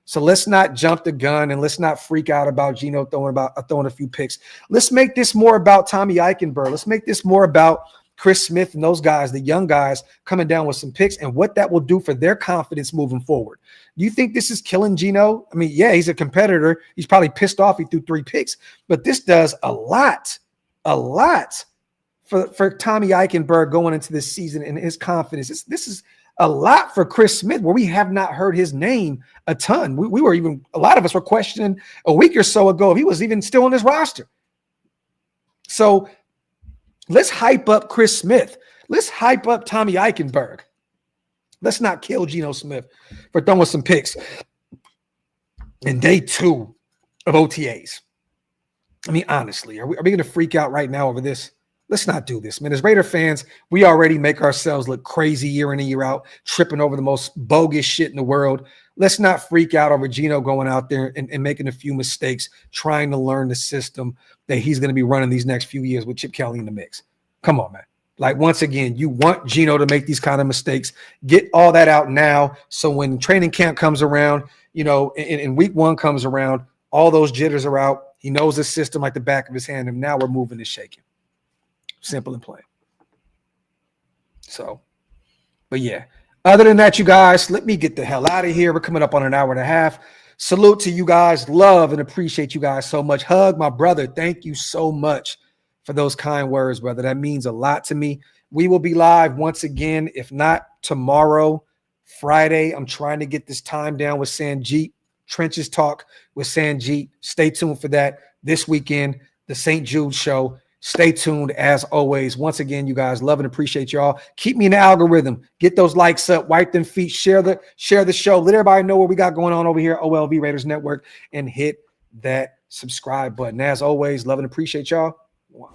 So let's not jump the gun and let's not freak out about Geno throwing a few picks. Let's make this more about Tommy Eichenberg. Let's make this more about Chris Smith and those guys, the young guys coming down with some picks and what that will do for their confidence moving forward. Do you think this is killing Geno? I mean, yeah, he's a competitor. He's probably pissed off he threw 3 picks, but this does a lot for Tommy Eichenberg going into this season and his confidence. This is a lot for Chris Smith, where we have not heard his name a ton. We were even, a lot of us were questioning a week or so ago if he was even still on this roster. So let's hype up Chris Smith. Let's hype up Tommy Eichenberg. Let's not kill Geno Smith for throwing some picks in day 2 of OTAs. I mean, honestly, are we going to freak out right now over this? Let's not do this, man. As Raider fans, we already make ourselves look crazy year in and year out, tripping over the most bogus shit in the world. Let's not freak out over Geno going out there and making a few mistakes, trying to learn the system that he's going to be running these next few years with Chip Kelly in the mix. Come on, man. Like, once again, you want Geno to make these kind of mistakes. Get all that out now, so when training camp comes around, and week 1 comes around, all those jitters are out. He knows the system like the back of his hand, and now we're moving and shaking. Simple and plain. So, but yeah. Other than that, you guys, let me get the hell out of here. We're coming up on an hour and a half. Salute to you guys. Love and appreciate you guys so much. Hug, my brother, thank you so much for those kind words, brother. That means a lot to me. We will be live once again, if not tomorrow, Friday. I'm trying to get this time down with Sanjit. Trenches Talk with Sanjit. Stay tuned for that this weekend. The St. Jude Show. Stay tuned as always. Once again, you guys, love and appreciate y'all. Keep me in the algorithm. Get those likes up. Wipe them feet. Share the show. Let everybody know what we got going on over here at OLV Raiders Network, and hit that subscribe button. As always, love and appreciate y'all. Wow.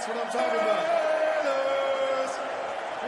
what I'm talking about.